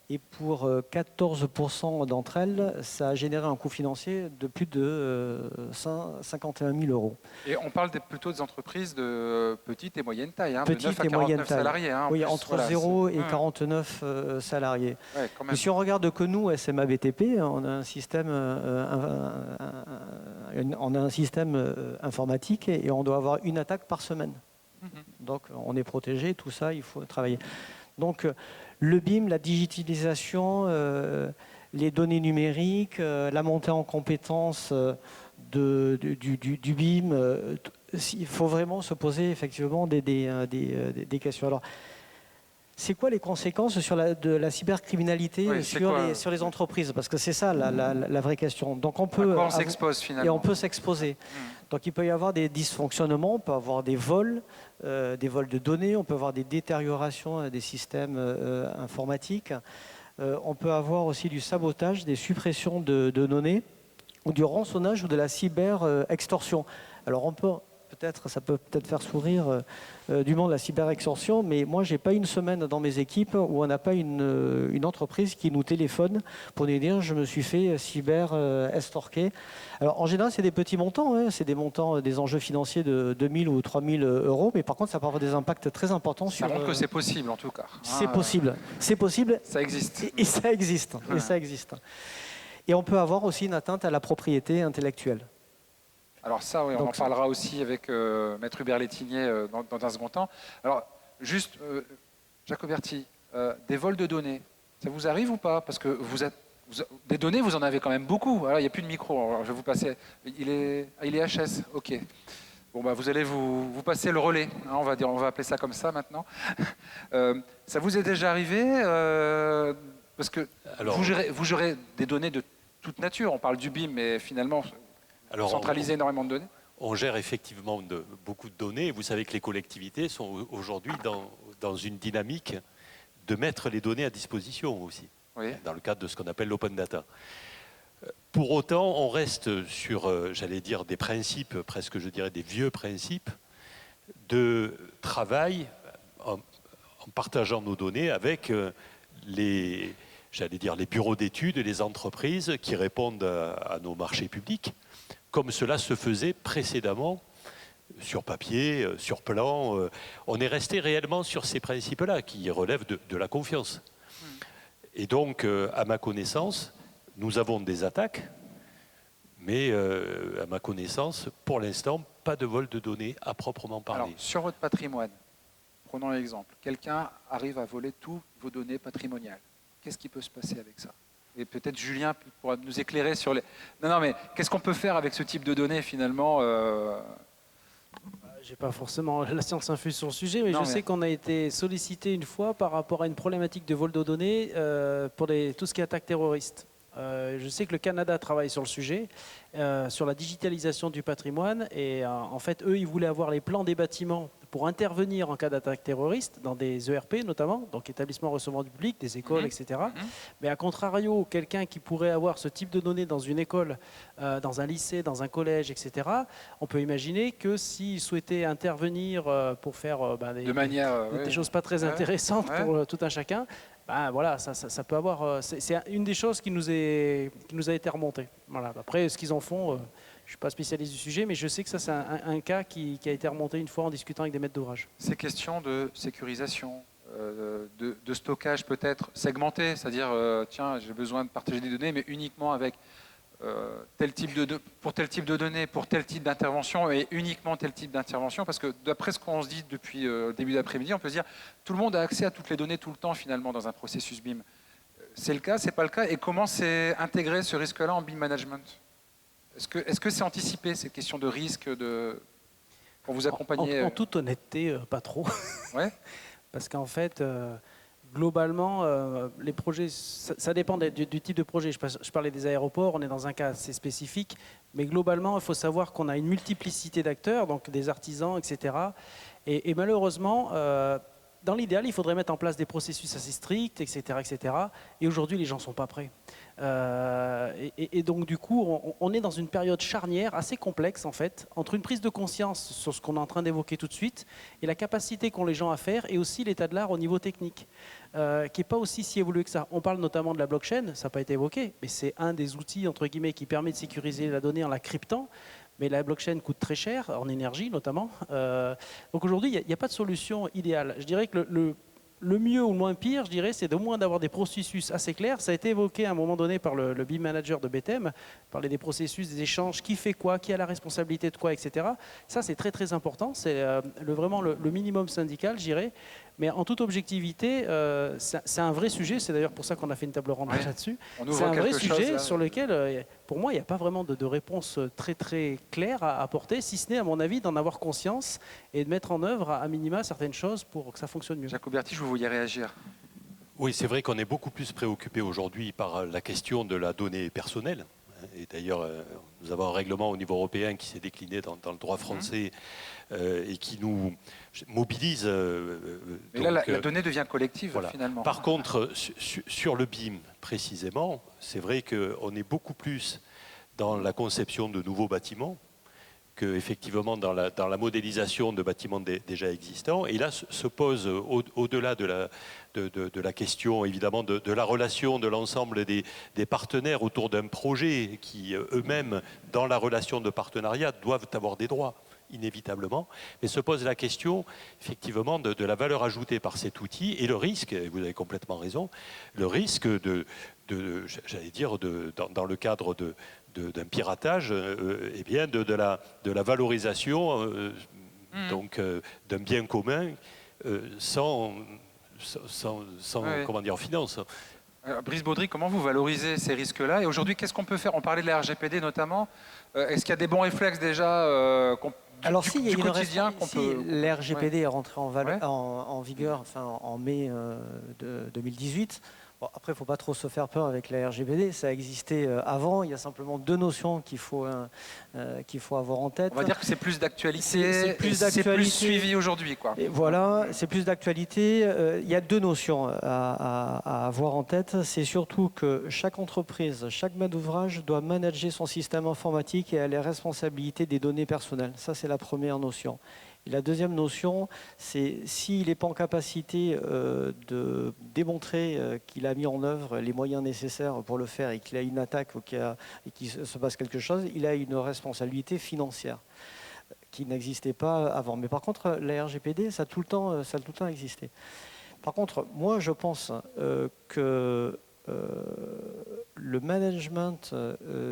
Et pour 14% d'entre elles, ça a généré un coût financier de plus de 51 000 euros. Et on parle plutôt des entreprises de petite et moyenne taille, hein, petite de 9 à et 49 moyenne taille. salariés. Hein, oui, plus, entre voilà, 0 et 49 salariés. Ouais, quand même. Et si on regarde que nous, SMA BTP, on a un système informatique et on doit avoir une attaque par semaine. Donc on est protégé, tout ça, il faut travailler. Donc le BIM, la digitalisation, les données numériques, la montée en compétences du BIM, il faut vraiment se poser effectivement des questions. Alors, c'est quoi les conséquences de la cybercriminalité sur les entreprises? Parce que c'est ça la vraie question. Donc on peut, à quoi on s'expose finalement? Et on peut s'exposer. Donc il peut y avoir des dysfonctionnements, on peut avoir des vols de données, on peut avoir des détériorations des systèmes informatiques, on peut avoir aussi du sabotage, des suppressions de données, ou du rançonnage ou de la cyber-extorsion. Alors ça peut peut-être faire sourire du monde la cyber-extorsion, mais moi j'ai pas une semaine dans mes équipes où on n'a pas une entreprise qui nous téléphone pour nous dire je me suis fait cyber-extorquer. Alors en général c'est des petits montants, hein, c'est des montants, des enjeux financiers de 2 000 ou 3 000 euros, mais par contre ça peut avoir des impacts très importants sur... Ça montre que c'est possible en tout cas. C'est possible, c'est possible. Ça existe. Et ça existe, et ça existe. Et on peut avoir aussi une atteinte à la propriété intellectuelle. Alors ça, oui, on en parlera aussi avec Maître Hubert Létigné dans un second temps. Alors, juste, Jacques Auberti, des vols de données, ça vous arrive ou pas? Parce que des données, vous en avez quand même beaucoup. Alors, il n'y a plus de micro, alors je vais vous passer. Il est HS, ok. Bon, bah, vous allez vous passer le relais, hein, on va appeler ça comme ça maintenant. Ça vous est déjà arrivé parce que Alors, vous gérez des données de toute nature. On parle du BIM, mais finalement, centraliser énormément de données. On gère effectivement beaucoup de données. Vous savez que les collectivités sont aujourd'hui dans une dynamique de mettre les données à disposition aussi, Oui. dans le cadre de ce qu'on appelle l'open data. Pour autant, on reste sur, j'allais dire, des principes, presque je dirais des vieux principes, de travail en partageant nos données avec les bureaux d'études et les entreprises qui répondent à nos marchés publics, comme cela se faisait précédemment sur papier, sur plan. On est resté réellement sur ces principes-là qui relèvent de la confiance. Et donc, à ma connaissance, nous avons des attaques, mais à ma connaissance, pour l'instant, pas de vol de données à proprement parler. Alors, sur votre patrimoine, prenons l'exemple. Quelqu'un arrive à voler toutes vos données patrimoniales. Qu'est-ce qui peut se passer avec ça? Et peut-être Julien pourra nous éclairer sur les... Non, mais qu'est-ce qu'on peut faire avec ce type de données finalement J'ai pas forcément la science infuse sur le sujet, mais je sais qu'on a été sollicité une fois par rapport à une problématique de vol de données pour tout ce qui est attaque terroriste. Je sais que le Canada travaille sur le sujet, sur la digitalisation du patrimoine, et en fait, eux, ils voulaient avoir les plans des bâtiments pour intervenir en cas d'attaque terroriste, dans des ERP notamment, donc établissements recevant du public, des écoles, etc. Mais à contrario, quelqu'un qui pourrait avoir ce type de données dans une école, dans un lycée, dans un collège, etc., on peut imaginer que s'il souhaitait intervenir pour faire des choses pas très intéressantes pour tout un chacun, ben voilà, ça peut avoir. C'est une des choses qui nous a été remontée. Voilà. Après, ce qu'ils en font, je ne suis pas spécialiste du sujet, mais je sais que ça, c'est un cas qui a été remonté une fois en discutant avec des maîtres d'ouvrage. Ces questions de sécurisation, de stockage peut-être segmenté, c'est-à-dire, tiens, j'ai besoin de partager des données, mais uniquement avec pour tel type de données, pour tel type d'intervention et uniquement tel type d'intervention, parce que d'après ce qu'on se dit depuis le début d'après-midi, on peut se dire tout le monde a accès à toutes les données tout le temps finalement dans un processus BIM. C'est le cas, c'est pas le cas, et comment c'est intégré ce risque-là en BIM management? Est-ce que c'est anticipé ces questions de risque pour vous accompagner En toute honnêteté, pas trop. Ouais. Parce qu'en fait, globalement, les projets, ça dépend du type de projet. Je parlais des aéroports, on est dans un cas assez spécifique, mais globalement, il faut savoir qu'on a une multiplicité d'acteurs, donc des artisans, etc. Et malheureusement, dans l'idéal, il faudrait mettre en place des processus assez stricts, etc., etc. Et aujourd'hui, les gens ne sont pas prêts. Et donc, du coup, on est dans une période charnière assez complexe, en fait, entre une prise de conscience sur ce qu'on est en train d'évoquer tout de suite et la capacité qu'ont les gens à faire, et aussi l'état de l'art au niveau technique, qui n'est pas aussi si évolué que ça. On parle notamment de la blockchain, ça n'a pas été évoqué, mais c'est un des outils, entre guillemets, qui permet de sécuriser la donnée en la cryptant. Mais la blockchain coûte très cher, en énergie notamment. Donc aujourd'hui, il n'y a pas de solution idéale. Je dirais que le mieux ou le moins pire, je dirais, c'est au moins d'avoir des processus assez clairs. Ça a été évoqué à un moment donné par le BIM manager de BTM, parler des processus, des échanges, qui fait quoi, qui a la responsabilité de quoi, etc. Ça, c'est très très important. C'est vraiment le minimum syndical, je dirais. Mais en toute objectivité, c'est un vrai sujet. C'est d'ailleurs pour ça qu'on a fait une table ronde là-dessus. C'est un vrai sujet sur lequel, pour moi, il n'y a pas vraiment de réponse très très claire à apporter, si ce n'est, à mon avis, d'en avoir conscience et de mettre en œuvre à minima certaines choses pour que ça fonctionne mieux. Jacques Auberti, je vous voyais réagir. Oui, c'est vrai qu'on est beaucoup plus préoccupé aujourd'hui par la question de la donnée personnelle. Et d'ailleurs, nous avons un règlement au niveau européen qui s'est décliné dans le droit français et qui nous mobilise. Mais donc, là, la donnée devient collective, voilà. Finalement. Par contre, sur le BIM précisément, c'est vrai qu'on est beaucoup plus dans la conception de nouveaux bâtiments qu'effectivement dans la modélisation de bâtiments déjà existants. Et là se pose, au-delà de la question évidemment de la relation de l'ensemble des partenaires autour d'un projet qui eux-mêmes, dans la relation de partenariat, doivent avoir des droits, inévitablement. Mais se pose la question effectivement de la valeur ajoutée par cet outil et le risque, et vous avez complètement raison, le risque j'allais dire, dans le cadre d'un piratage, eh bien de la valorisation donc d'un bien commun sans comment dire, finance. Brice Baudry, comment vous valorisez ces risques-là? Et aujourd'hui, qu'est-ce qu'on peut faire? On parlait de la RGPD notamment. Est-ce qu'il y a des bons réflexes déjà Alors si, il y a du une quotidien qu'on si peut... l'RGPD est rentré Ouais. en vigueur en mai de 2018. Bon, après, il ne faut pas trop se faire peur avec la RGPD. Ça a existé avant. Il y a simplement deux notions qu'il faut avoir en tête. On va dire que c'est plus d'actualité, C'est plus et c'est d'actualité. plus suivi aujourd'hui, quoi. Et voilà, c'est plus d'actualité. Il y a deux notions à avoir en tête. C'est surtout que chaque entreprise, chaque maître d'ouvrage doit manager son système informatique et a les responsabilités des données personnelles. Ça, c'est la première notion. Et la deuxième notion, c'est s'il n'est pas en capacité de démontrer qu'il a mis en œuvre les moyens nécessaires pour le faire et qu'il a une attaque ou qu'il se passe quelque chose, il a une responsabilité financière qui n'existait pas avant. Mais par contre, la RGPD, ça a tout le temps existé. Par contre, moi, je pense que le management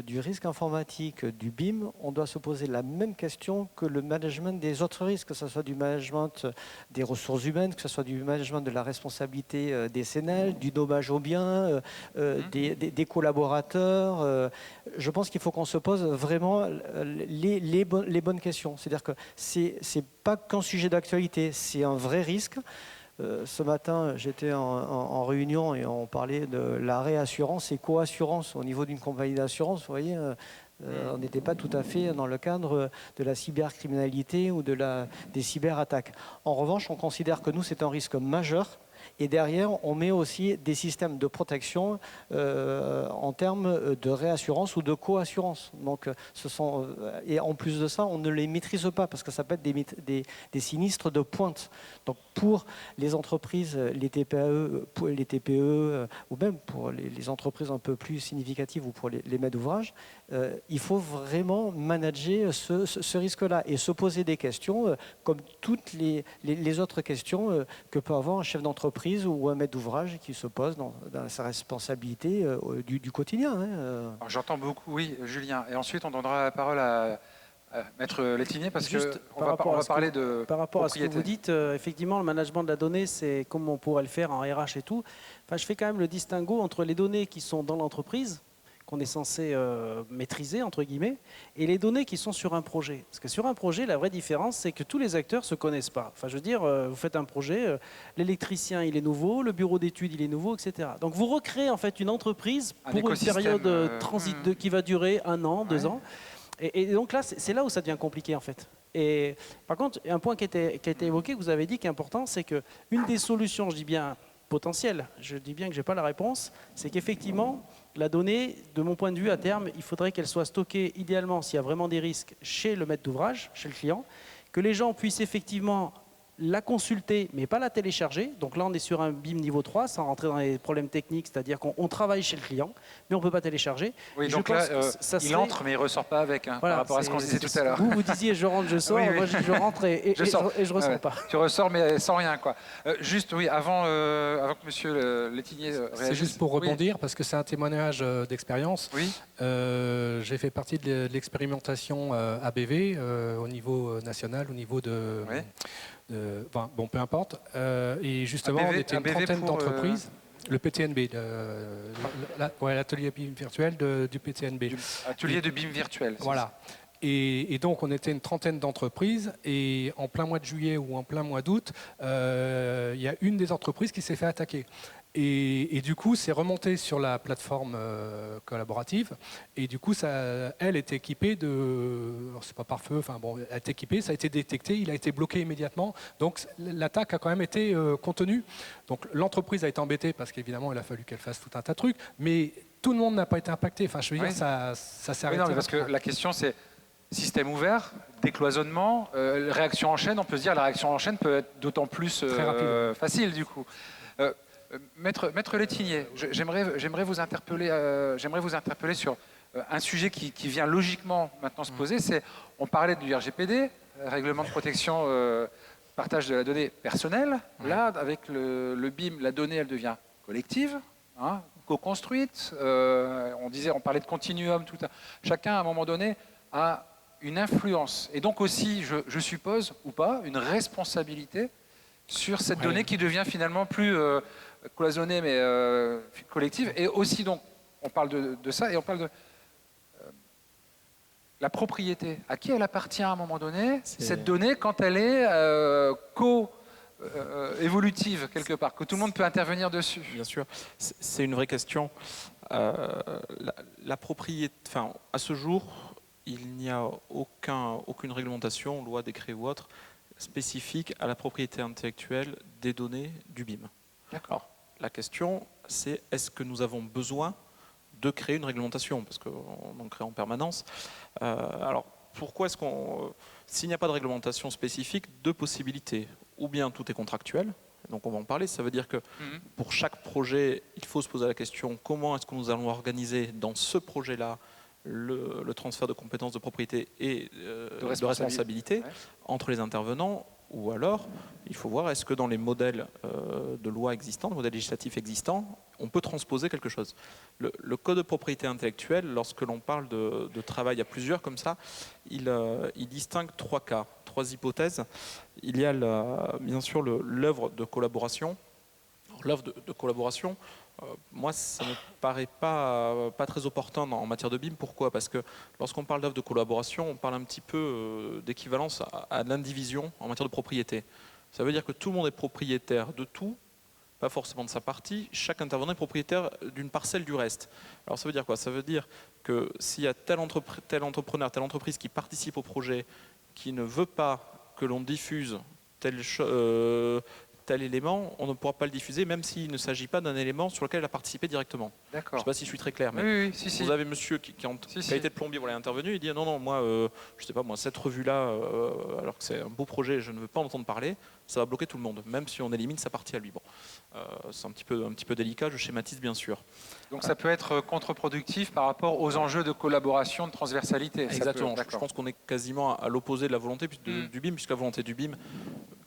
du risque informatique du BIM, on doit se poser la même question que le management des autres risques, que ce soit du management des ressources humaines, que ce soit du management de la responsabilité décennale, du dommage aux biens, des collaborateurs. Je pense qu'il faut qu'on se pose vraiment les bonnes questions. C'est-à-dire que c'est pas qu'un sujet d'actualité, c'est un vrai risque. Ce matin, j'étais en réunion et on parlait de la réassurance et co-assurance au niveau d'une compagnie d'assurance. Vous voyez, on n'était pas tout à fait dans le cadre de la cybercriminalité ou des cyberattaques. En revanche, on considère que nous, c'est un risque majeur. Et derrière, on met aussi des systèmes de protection en termes de réassurance ou de co-assurance. Donc, et en plus de ça, on ne les maîtrise pas parce que ça peut être des sinistres de pointe. Donc, pour les entreprises, les TPE ou même pour les entreprises un peu plus significatives ou pour les maîtres d'ouvrage, il faut vraiment manager ce risque-là et se poser des questions comme toutes les autres questions que peut avoir un chef d'entreprise ou un maître d'ouvrage qui se pose dans sa responsabilité du quotidien. Alors, j'entends beaucoup, oui, Julien. Et ensuite, on donnera la parole à Maître Létinier parce qu'on va parler de par rapport à ce que propriété. vous dites, effectivement, le management de la donnée, c'est comme on pourrait le faire en RH et tout. Enfin, je fais quand même le distinguo entre les données qui sont dans l'entreprise, qu'on est censé maîtriser, entre guillemets, et les données qui sont sur un projet. Parce que sur un projet, la vraie différence, c'est que tous les acteurs ne se connaissent pas. Enfin, je veux dire, vous faites un projet, l'électricien, il est nouveau, le bureau d'études, il est nouveau, etc. Donc, vous recréez en fait une entreprise pour une période qui va durer 1 an, 2 ans. Et donc là, c'est là où ça devient compliqué, en fait. Et par contre, un point qui a été évoqué, que vous avez dit, qui est important, c'est qu'une des solutions, je dis bien potentielles, je dis bien que je n'ai pas la réponse, c'est qu'effectivement, la donnée, de mon point de vue, à terme, il faudrait qu'elle soit stockée, idéalement, s'il y a vraiment des risques, chez le maître d'ouvrage, chez le client, que les gens puissent effectivement la consulter, mais pas la télécharger. Donc là, on est sur un BIM niveau 3, sans rentrer dans les problèmes techniques, c'est-à-dire qu'on travaille chez le client, mais on ne peut pas télécharger. Oui, donc là, il entre, mais il ne ressort pas avec, voilà, par rapport à ce qu'on disait tout à l'heure. Vous disiez, je rentre, je sors. Oui, oui. Moi, je rentre et je ne ressors pas. Tu ressors, mais sans rien, quoi. Juste, oui, avant que monsieur Létinier réagisse. C'est juste pour rebondir, parce que c'est un témoignage d'expérience. Oui. J'ai fait partie de l'expérimentation ABV au niveau national, au niveau de... Oui. Bon, peu importe. Et justement, on était une trentaine d'entreprises. Le PTNB, l'atelier BIM virtuel du PTNB. Atelier de BIM virtuel. Voilà. Et donc, on était une trentaine d'entreprises. Et en plein mois de juillet ou en plein mois d'août, il y a une des entreprises qui s'est fait attaquer. Et du coup, c'est remonté sur la plateforme collaborative. Et du coup, elle était équipée de... C'est pas pare-feu, enfin bon, elle est équipée, ça a été détecté, il a été bloqué immédiatement. Donc, l'attaque a quand même été contenue. Donc, l'entreprise a été embêtée parce qu'évidemment, il a fallu qu'elle fasse tout un tas de trucs. Mais tout le monde n'a pas été impacté. Enfin, je veux dire, ça s'est arrêté. Non, parce que la question, c'est système ouvert, décloisonnement, réaction en chaîne. On peut se dire la réaction en chaîne peut être d'autant plus facile, du coup. Maître Létinier, j'aimerais vous interpeller sur un sujet qui vient logiquement maintenant se poser. On parlait du RGPD, règlement de protection, partage de la donnée personnelle. Là, avec le BIM, la donnée, elle devient collective, hein, co-construite. On parlait de continuum, chacun à un moment donné a une influence et donc aussi, je suppose, ou pas, une responsabilité sur cette donnée qui devient finalement plus cloisonnée mais collective. Et aussi, donc, on parle de ça et on parle de... la propriété, à qui elle appartient à un moment donné, cette donnée, quand elle est évolutive quelque part, que tout le monde peut intervenir dessus? Bien sûr, c'est une vraie question. La propriété, enfin, à ce jour, il n'y a aucune réglementation, loi, décret ou autre, spécifique à la propriété intellectuelle des données du BIM. D'accord. La question, c'est est-ce que nous avons besoin de créer une réglementation, parce qu'on en crée en permanence. Alors, pourquoi est-ce qu'on... S'il n'y a pas de réglementation spécifique, deux possibilités. Ou bien tout est contractuel, donc on va en parler, ça veut dire que pour chaque projet, il faut se poser la question comment est-ce que nous allons organiser dans ce projet-là le transfert de compétences de propriété et de responsabilité entre les intervenants, ou alors il faut voir est-ce que dans les modèles de loi existants, les modèles législatifs existants, on peut transposer quelque chose. Le code de propriété intellectuelle, lorsque l'on parle de travail à plusieurs comme ça, il distingue trois cas, trois hypothèses. Il y a bien sûr l'œuvre de collaboration. L'œuvre de collaboration, moi, ça ne me paraît pas très opportun en matière de BIM. Pourquoi? Parce que lorsqu'on parle d'œuvre de collaboration, on parle un petit peu d'équivalence à l'indivision en matière de propriété. Ça veut dire que tout le monde est propriétaire de tout, pas forcément de sa partie. Chaque intervenant est propriétaire d'une parcelle du reste. Alors ça veut dire quoi? Ça veut dire que s'il y a tel entrepreneur, telle entreprise qui participe au projet, qui ne veut pas que l'on diffuse tel élément, on ne pourra pas le diffuser, même s'il ne s'agit pas d'un élément sur lequel il a participé directement. Je ne sais pas si je suis très clair, mais vous avez monsieur qui en qualité de plombier, voilà, est intervenu, il dit non, moi, je sais pas, moi, cette revue-là, alors que c'est un beau projet, je ne veux pas en entendre parler, ça va bloquer tout le monde, même si on élimine sa partie à lui. Bon, c'est un petit peu délicat, je schématise bien sûr. Donc ça peut être contre-productif par rapport aux enjeux de collaboration, de transversalité. Exactement, je pense qu'on est quasiment à l'opposé de la volonté du BIM, puisque la volonté du BIM,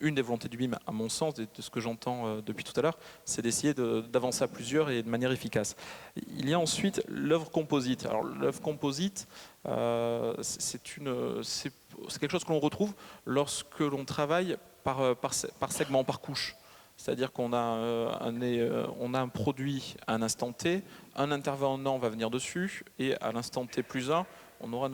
une des volontés du BIM, à mon sens, de ce que j'entends depuis tout à l'heure, c'est d'essayer d'avancer à plusieurs et de manière efficace. Il y a ensuite l'œuvre composite. Alors l'œuvre composite, c'est quelque chose que l'on retrouve lorsque l'on travaille par segment, par couche. C'est-à-dire qu'on a un produit à un instant T, un intervenant va venir dessus, et à l'instant T plus 1, on aura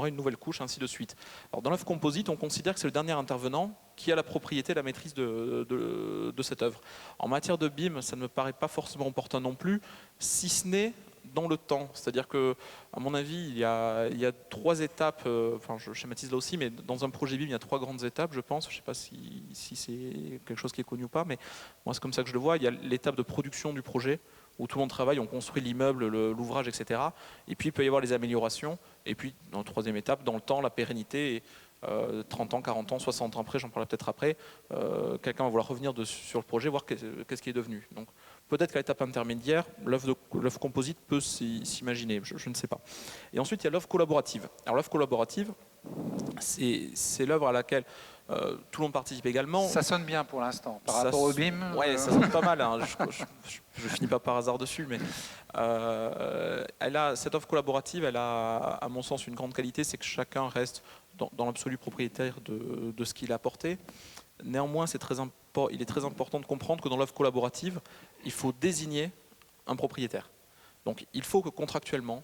une nouvelle couche, ainsi de suite. Alors dans l'œuvre composite, on considère que c'est le dernier intervenant qui a la propriété, la maîtrise de cette œuvre. En matière de BIM, ça ne me paraît pas forcément opportun non plus, si ce n'est dans le temps. C'est-à-dire que, à mon avis, il y a trois étapes, enfin je schématise là aussi, mais dans un projet BIM, il y a trois grandes étapes, je pense. Je ne sais pas si c'est quelque chose qui est connu ou pas, mais moi c'est comme ça que je le vois. Il y a l'étape de production du projet, où tout le monde travaille, on construit l'immeuble, l'ouvrage, etc. Et puis il peut y avoir les améliorations. Et puis, dans la troisième étape, dans le temps, la pérennité. Et 30 ans, 40 ans, 60 ans après, j'en parlerai peut-être après, quelqu'un va vouloir revenir sur le projet, voir qu'est-ce qui est devenu. Donc, peut-être qu'à l'étape intermédiaire, l'œuvre composite peut s'imaginer, je ne sais pas. Et ensuite, il y a l'œuvre collaborative. Alors, l'œuvre collaborative, c'est l'œuvre à laquelle tout le monde participe également. Ça sonne bien pour l'instant, par rapport au BIM. Oui, ça sonne pas mal, hein. Je finis pas par hasard dessus, mais cette offre collaborative, elle a, à mon sens, une grande qualité, c'est que chacun reste dans l'absolu propriétaire de ce qu'il a apporté. Néanmoins, il est très important de comprendre que dans l'offre collaborative, il faut désigner un propriétaire. Donc il faut que contractuellement,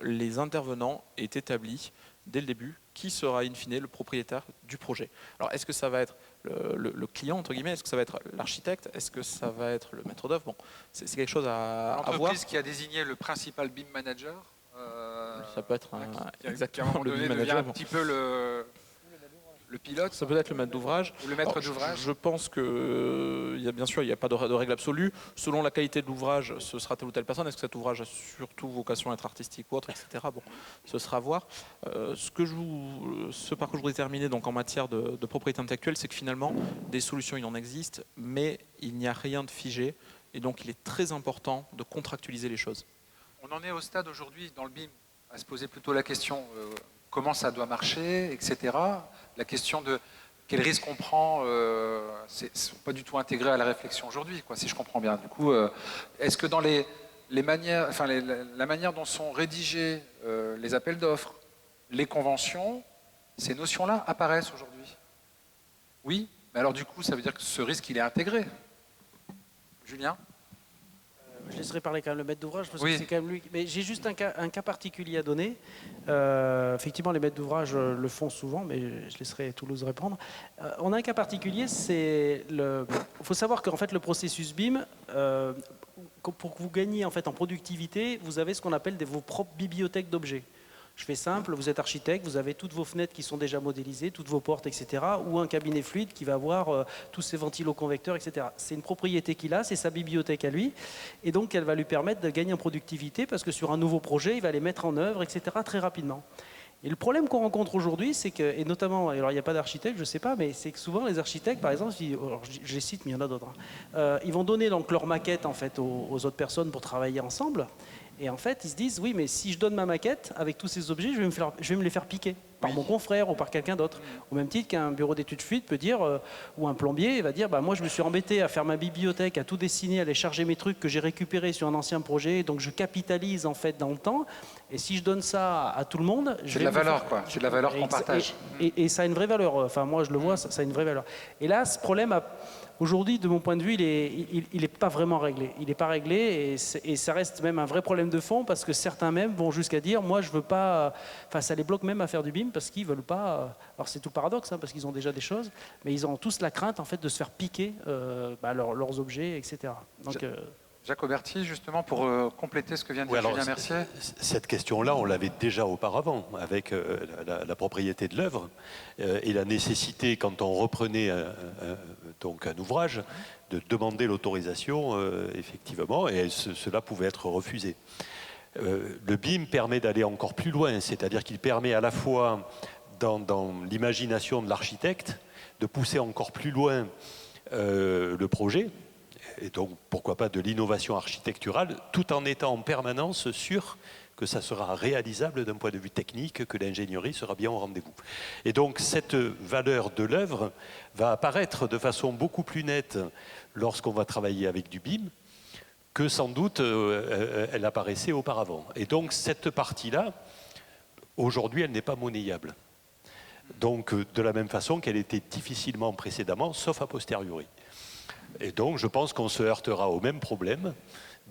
les intervenants aient établi dès le début qui sera in fine le propriétaire du projet. Alors est-ce que ça va être le client, entre guillemets, est-ce que ça va être l'architecte, est-ce que ça va être le maître d'œuvre? Bon, c'est quelque chose à voir. L'entreprise qui a désigné le principal BIM manager, ça peut être exactement le BIM manager, un petit peu le pilote. Ça peut être le maître d'ouvrage. Ou le maître d'ouvrage. Je pense que, bien sûr, il n'y a pas de règle absolue. Selon la qualité de l'ouvrage, ce sera telle ou telle personne. Est-ce que cet ouvrage a surtout vocation à être artistique ou autre, etc. Bon, ce sera à voir. Ce par quoi je voudrais terminer donc, en matière de propriété intellectuelle, c'est que finalement, des solutions, il en existe, mais il n'y a rien de figé. Et donc, il est très important de contractualiser les choses. On en est au stade aujourd'hui, dans le BIM, à se poser plutôt la question comment ça doit marcher, etc. La question de quel risque on prend, c'est pas du tout intégré à la réflexion aujourd'hui, si je comprends bien. Du coup, est-ce que dans la manière dont sont rédigés les appels d'offres, les conventions, ces notions-là apparaissent aujourd'hui? Oui, mais alors du coup, ça veut dire que ce risque, il est intégré. Julien? Je laisserai parler quand même le maître d'ouvrage parce Oui. que c'est quand même lui. Mais j'ai juste un cas particulier à donner. Effectivement, les maîtres d'ouvrage le font souvent, mais je laisserai Toulouse répondre. On a un cas particulier, c'est le. Il faut savoir qu'en fait, le processus BIM, pour que vous gagniez en fait en productivité, vous avez ce qu'on appelle vos propres bibliothèques d'objets. Je fais simple, vous êtes architecte, vous avez toutes vos fenêtres qui sont déjà modélisées, toutes vos portes, etc. Ou un cabinet fluide qui va avoir tous ses ventiloconvecteurs, etc. C'est une propriété qu'il a, c'est sa bibliothèque à lui. Et donc, elle va lui permettre de gagner en productivité parce que sur un nouveau projet, il va les mettre en œuvre, etc. très rapidement. Et le problème qu'on rencontre aujourd'hui, c'est que, et notamment, alors il n'y a pas d'architecte, je ne sais pas, mais c'est que souvent les architectes, par exemple, je les cite, mais il y en a d'autres, ils vont donner donc leur maquette en fait aux autres personnes pour travailler ensemble. Et en fait, ils se disent, oui, mais si je donne ma maquette avec tous ces objets, je vais me les faire piquer par mon confrère ou par quelqu'un d'autre. Au même titre qu'un bureau d'études fluides peut dire, ou un plombier va dire, bah, moi je me suis embêté à faire ma bibliothèque, à tout dessiner, à aller charger mes trucs que j'ai récupérés sur un ancien projet, donc je capitalise en fait dans le temps. Et si je donne ça à tout le monde, C'est de la valeur, quoi. C'est de la valeur qu'on partage. Et ça a une vraie valeur. Enfin, moi je le vois, ça a une vraie valeur. Et là, ce problème aujourd'hui, de mon point de vue, il n'est pas vraiment réglé. Il n'est pas réglé et ça reste même un vrai problème de fond parce que certains même vont jusqu'à dire, moi je veux pas, enfin ça les bloque même à faire du BIM parce qu'ils veulent pas, alors c'est tout paradoxe hein, parce qu'ils ont déjà des choses, mais ils ont tous la crainte en fait de se faire piquer leurs objets, etc. Donc, Jacques Auberti, justement, pour compléter ce que vient de dire Julien Mercier. Cette question-là, on l'avait déjà auparavant avec la propriété de l'œuvre et la nécessité, quand on reprenait donc un ouvrage, de demander l'autorisation, effectivement, et cela pouvait être refusé. Le BIM permet d'aller encore plus loin, c'est-à-dire qu'il permet à la fois, dans l'imagination de l'architecte, de pousser encore plus loin le projet, et donc pourquoi pas de l'innovation architecturale, tout en étant en permanence sûr que ça sera réalisable d'un point de vue technique, que l'ingénierie sera bien au rendez-vous. Et donc cette valeur de l'œuvre va apparaître de façon beaucoup plus nette lorsqu'on va travailler avec du BIM que sans doute elle apparaissait auparavant. Et donc cette partie-là, aujourd'hui, elle n'est pas monnayable. Donc de la même façon qu'elle était difficilement précédemment, sauf a posteriori. Et donc, je pense qu'on se heurtera au même problème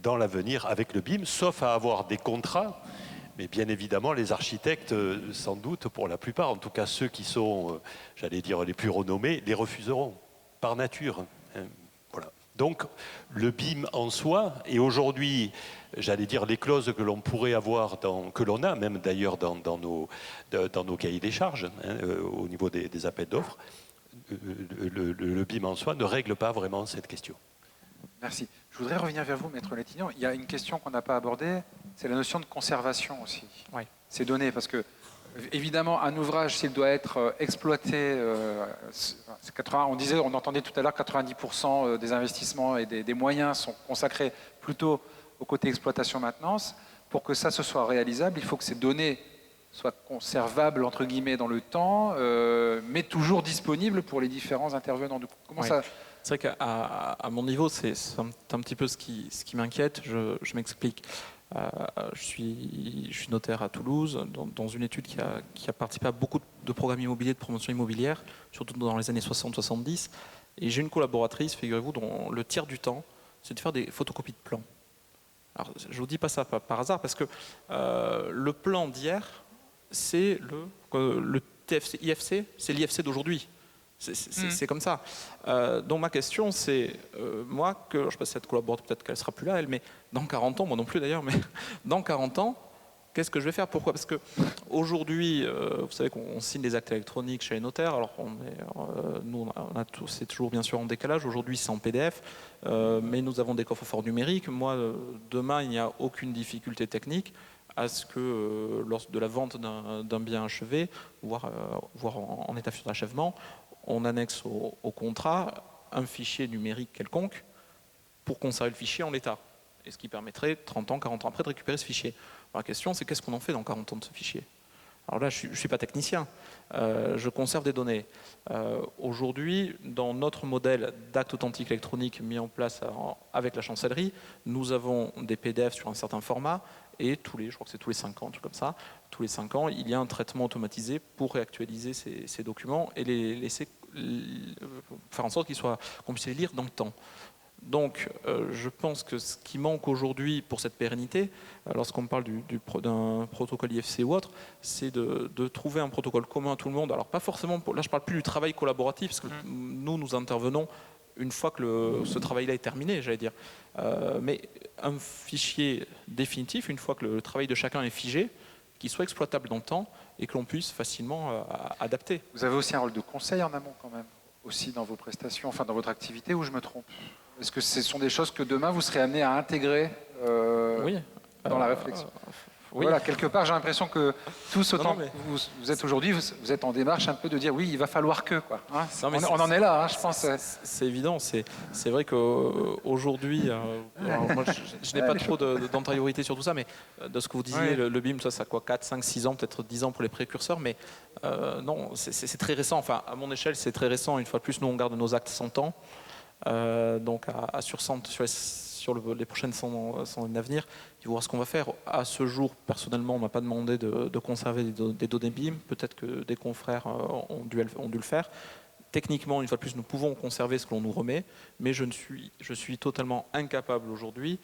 dans l'avenir avec le BIM, sauf à avoir des contrats. Mais bien évidemment, les architectes, sans doute, pour la plupart, en tout cas ceux qui sont, j'allais dire, les plus renommés, les refuseront, par nature. Voilà. Donc, le BIM en soi, et aujourd'hui, j'allais dire, les clauses que l'on pourrait avoir, que l'on a même d'ailleurs dans nos cahiers des charges, au niveau des appels d'offres, le BIM en soi ne règle pas vraiment cette question. Merci. Je voudrais revenir vers vous, Maître Létignon. Il y a une question qu'on n'a pas abordée, c'est la notion de conservation aussi. Oui. Ces données, parce que évidemment, un ouvrage, s'il doit être exploité, on entendait tout à l'heure 90% des investissements et des moyens sont consacrés plutôt au côté exploitation-maintenance. Pour que ça se soit réalisable, il faut que ces données soient conservables entre guillemets dans le temps, mais toujours disponibles pour les différents intervenants. Comment ça... C'est vrai qu'à mon niveau, c'est un petit peu ce qui m'inquiète. Je m'explique. Je suis notaire à Toulouse, dans une étude qui a participé à beaucoup de programmes immobiliers, de promotion immobilière, surtout dans les années 60-70. Et j'ai une collaboratrice, figurez-vous, dont le tiers du temps, c'est de faire des photocopies de plans. Alors, je ne vous dis pas ça par hasard, parce que le plan d'hier, c'est le TFC, IFC, c'est l'IFC d'aujourd'hui. C'est comme ça. Donc ma question, c'est, moi, je ne sais pas si cette collaboratrice, peut-être qu'elle ne sera plus là, elle, mais dans 40 ans, moi non plus d'ailleurs, mais dans 40 ans, qu'est-ce que je vais faire? Pourquoi? Parce qu'aujourd'hui, vous savez qu'on signe des actes électroniques chez les notaires, alors nous, c'est toujours bien sûr en décalage, aujourd'hui c'est en PDF, mais nous avons des coffres-forts numériques. Moi, demain, il n'y a aucune difficulté technique à ce que lors de la vente d'un bien achevé, voire en état futur d'achèvement, on annexe au contrat un fichier numérique quelconque pour conserver le fichier en l'état. Et ce qui permettrait, 30 ans, 40 ans après, de récupérer ce fichier. Alors la question, c'est qu'est-ce qu'on en fait dans 40 ans de ce fichier? Alors là, je ne suis pas technicien, je conserve des données. Aujourd'hui, dans notre modèle d'acte authentique électronique mis en place avec la chancellerie, nous avons des PDF sur un certain format, et je crois que c'est tous les 5 ans, un truc comme ça, tous les 5 ans, il y a un traitement automatisé pour réactualiser ces documents et les laisser faire en sorte qu'on puisse les lire dans le temps. Donc, je pense que ce qui manque aujourd'hui pour cette pérennité, lorsqu'on parle d'un protocole IFC ou autre, c'est de trouver un protocole commun à tout le monde. Alors, pas forcément, là je ne parle plus du travail collaboratif, parce que nous intervenons une fois que ce travail-là est terminé, j'allais dire. Mais un fichier définitif, une fois que le travail de chacun est figé, qui soit exploitable dans le temps et que l'on puisse facilement adapter. Vous avez aussi un rôle de conseil en amont quand même, aussi dans vos prestations, enfin dans votre activité, ou je me trompe? Est-ce que ce sont des choses que demain vous serez amené à intégrer Oui. dans la réflexion? Oui. Voilà, quelque part, j'ai l'impression que tous, autant mais- que vous êtes aujourd'hui, vous êtes en démarche un peu de dire oui, il va falloir que, quoi. Hein, Non, mais on en est là, hein, je pense. C'est évident, c'est vrai qu'aujourd'hui, moi je n'ai pas trop d'antériorité sur tout ça, mais de ce que vous disiez, Ouais. le BIM, ça a quoi, 4, 5, 6 ans, peut-être 10 ans pour les précurseurs, mais non, c'est très récent, enfin à mon échelle c'est très récent, une fois de plus nous on garde nos actes 100 ans, donc sur les prochaines 100 années à venir, il faut voir ce qu'on va faire. À ce jour, personnellement, on ne m'a pas demandé de conserver des données BIM. Peut-être que des confrères ont dû le faire. Techniquement, une fois de plus, nous pouvons conserver ce que l'on nous remet, mais je suis totalement incapable aujourd'hui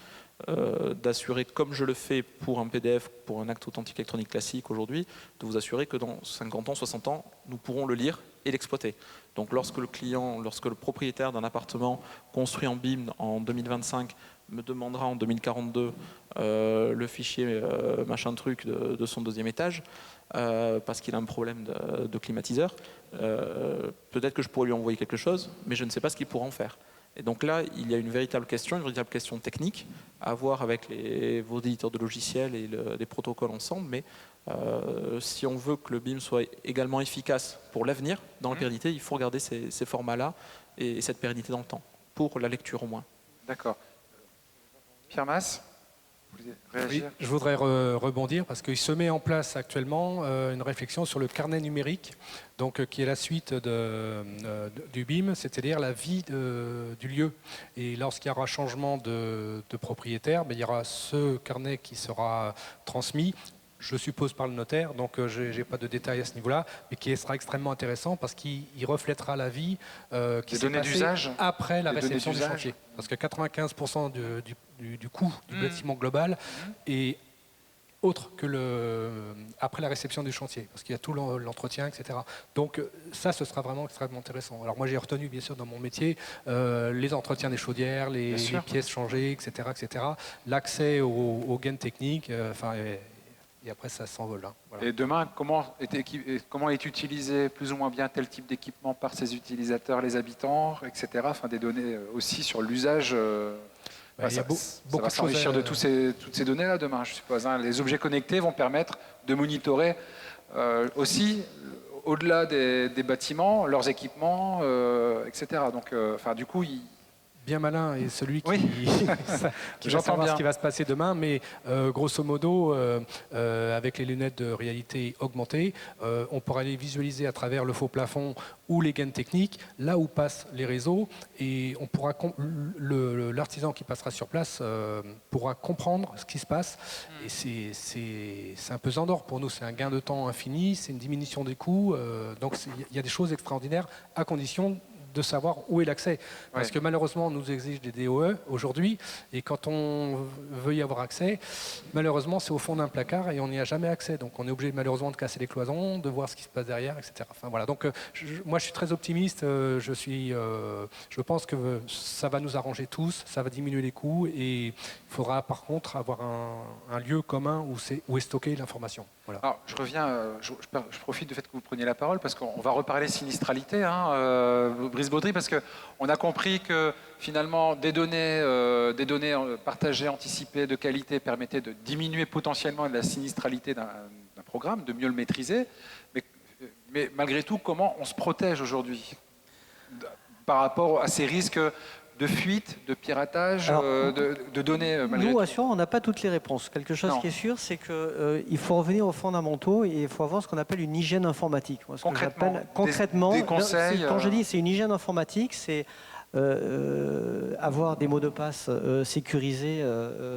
d'assurer, comme je le fais pour un PDF, pour un acte authentique électronique classique aujourd'hui, de vous assurer que dans 50 ans, 60 ans, nous pourrons le lire et l'exploiter. Donc lorsque le propriétaire d'un appartement construit en BIM en 2025 me demandera en 2042 le fichier machin truc de son deuxième étage, parce qu'il a un problème de climatiseur, peut-être que je pourrais lui envoyer quelque chose, mais je ne sais pas ce qu'il pourra en faire. Et donc là, il y a une véritable question technique à voir avec vos éditeurs de logiciels et les protocoles ensemble, mais si on veut que le BIM soit également efficace pour l'avenir, dans la pérennité, il faut regarder ces formats-là et cette pérennité dans le temps, pour la lecture au moins. D'accord. Pierre Mas, vous voulez Oui, réagir? je voudrais rebondir parce qu'il se met en place actuellement une réflexion sur le carnet numérique, donc, qui est la suite du BIM, c'est-à-dire la vie du lieu. Et lorsqu'il y aura changement de propriétaire, il y aura ce carnet qui sera transmis, je suppose par le notaire, donc je n'ai pas de détails à ce niveau-là, mais qui sera extrêmement intéressant parce qu'il reflètera la vie qui s'est passée après la réception du chantier. Parce que 95% du coût du bâtiment global est autre que après la réception du chantier, parce qu'il y a tout l'entretien, etc. Donc ça, ce sera vraiment extrêmement intéressant. Alors moi, j'ai retenu, bien sûr, dans mon métier, les entretiens des chaudières, les pièces changées, etc., etc. L'accès aux gains techniques, et après, ça s'envole. Hein. Voilà. Et demain, comment est utilisé plus ou moins bien tel type d'équipement par ses utilisateurs, les habitants, etc. Enfin, des données aussi sur l'usage. Il y a beaucoup ça va s'enrichir de toutes ces données-là demain, je suppose. Hein. Les objets connectés vont permettre de monitorer aussi, au-delà des bâtiments, leurs équipements, etc. Donc, du coup, bien malin et celui qui, qui va J'entends savoir bien ce qui va se passer demain, mais grosso modo, avec les lunettes de réalité augmentée, on pourra les visualiser à travers le faux plafond ou les gaines techniques, là où passent les réseaux, et on pourra l'artisan qui passera sur place pourra comprendre ce qui se passe. Et c'est un pesant d'or pour nous, c'est un gain de temps infini, c'est une diminution des coûts, donc il y a des choses extraordinaires à condition de savoir où est l'accès. Parce que malheureusement, on nous exige des DOE aujourd'hui, et quand on veut y avoir accès, malheureusement, c'est au fond d'un placard et on n'y a jamais accès. Donc on est obligé malheureusement de casser les cloisons, de voir ce qui se passe derrière, etc. Enfin, voilà. Donc moi, je suis très optimiste. Je pense que ça va nous arranger tous, ça va diminuer les coûts, et il faudra par contre avoir un lieu commun où est stockée l'information. Voilà. Alors, je reviens, je profite du fait que vous preniez la parole parce qu'on va reparler sinistralité, Brice Baudry, parce qu'on a compris que finalement des données partagées, anticipées, de qualité permettaient de diminuer potentiellement la sinistralité d'un programme, de mieux le maîtriser. Mais malgré tout, comment on se protège aujourd'hui par rapport à ces risques de fuite, de piratage, de données malgré Nous, tout. assurons, on n'a pas toutes les réponses. Quelque chose qui est sûr, c'est qu'il faut revenir aux fondamentaux et il faut avoir ce qu'on appelle une hygiène informatique. Moi, Concrètement, des conseils, quand je dis c'est une hygiène informatique, c'est avoir des mots de passe sécurisés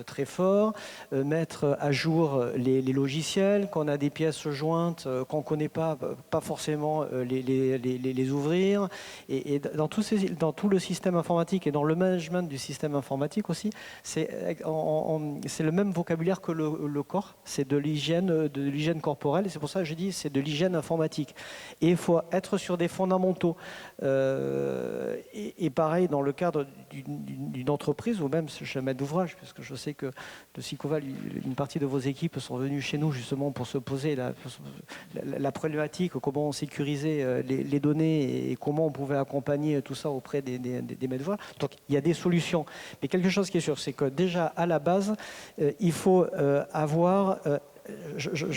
très forts, mettre à jour les logiciels, qu'on a des pièces jointes qu'on ne connaît pas forcément les ouvrir. Et dans tout le système informatique et dans le management du système informatique aussi, c'est le même vocabulaire que le corps, c'est de l'hygiène corporelle. Et c'est pour ça que je dis c'est de l'hygiène informatique. Et il faut être sur des fondamentaux. Et pareil, dans le cadre d'une entreprise ou même chez un maître d'ouvrage, puisque je sais que de Sicoval, une partie de vos équipes sont venues chez nous justement pour se poser la problématique, comment sécuriser les données et comment on pouvait accompagner tout ça auprès des maîtres d'ouvrage. Donc il y a des solutions. Mais quelque chose qui est sûr, c'est que déjà à la base, il faut avoir... Je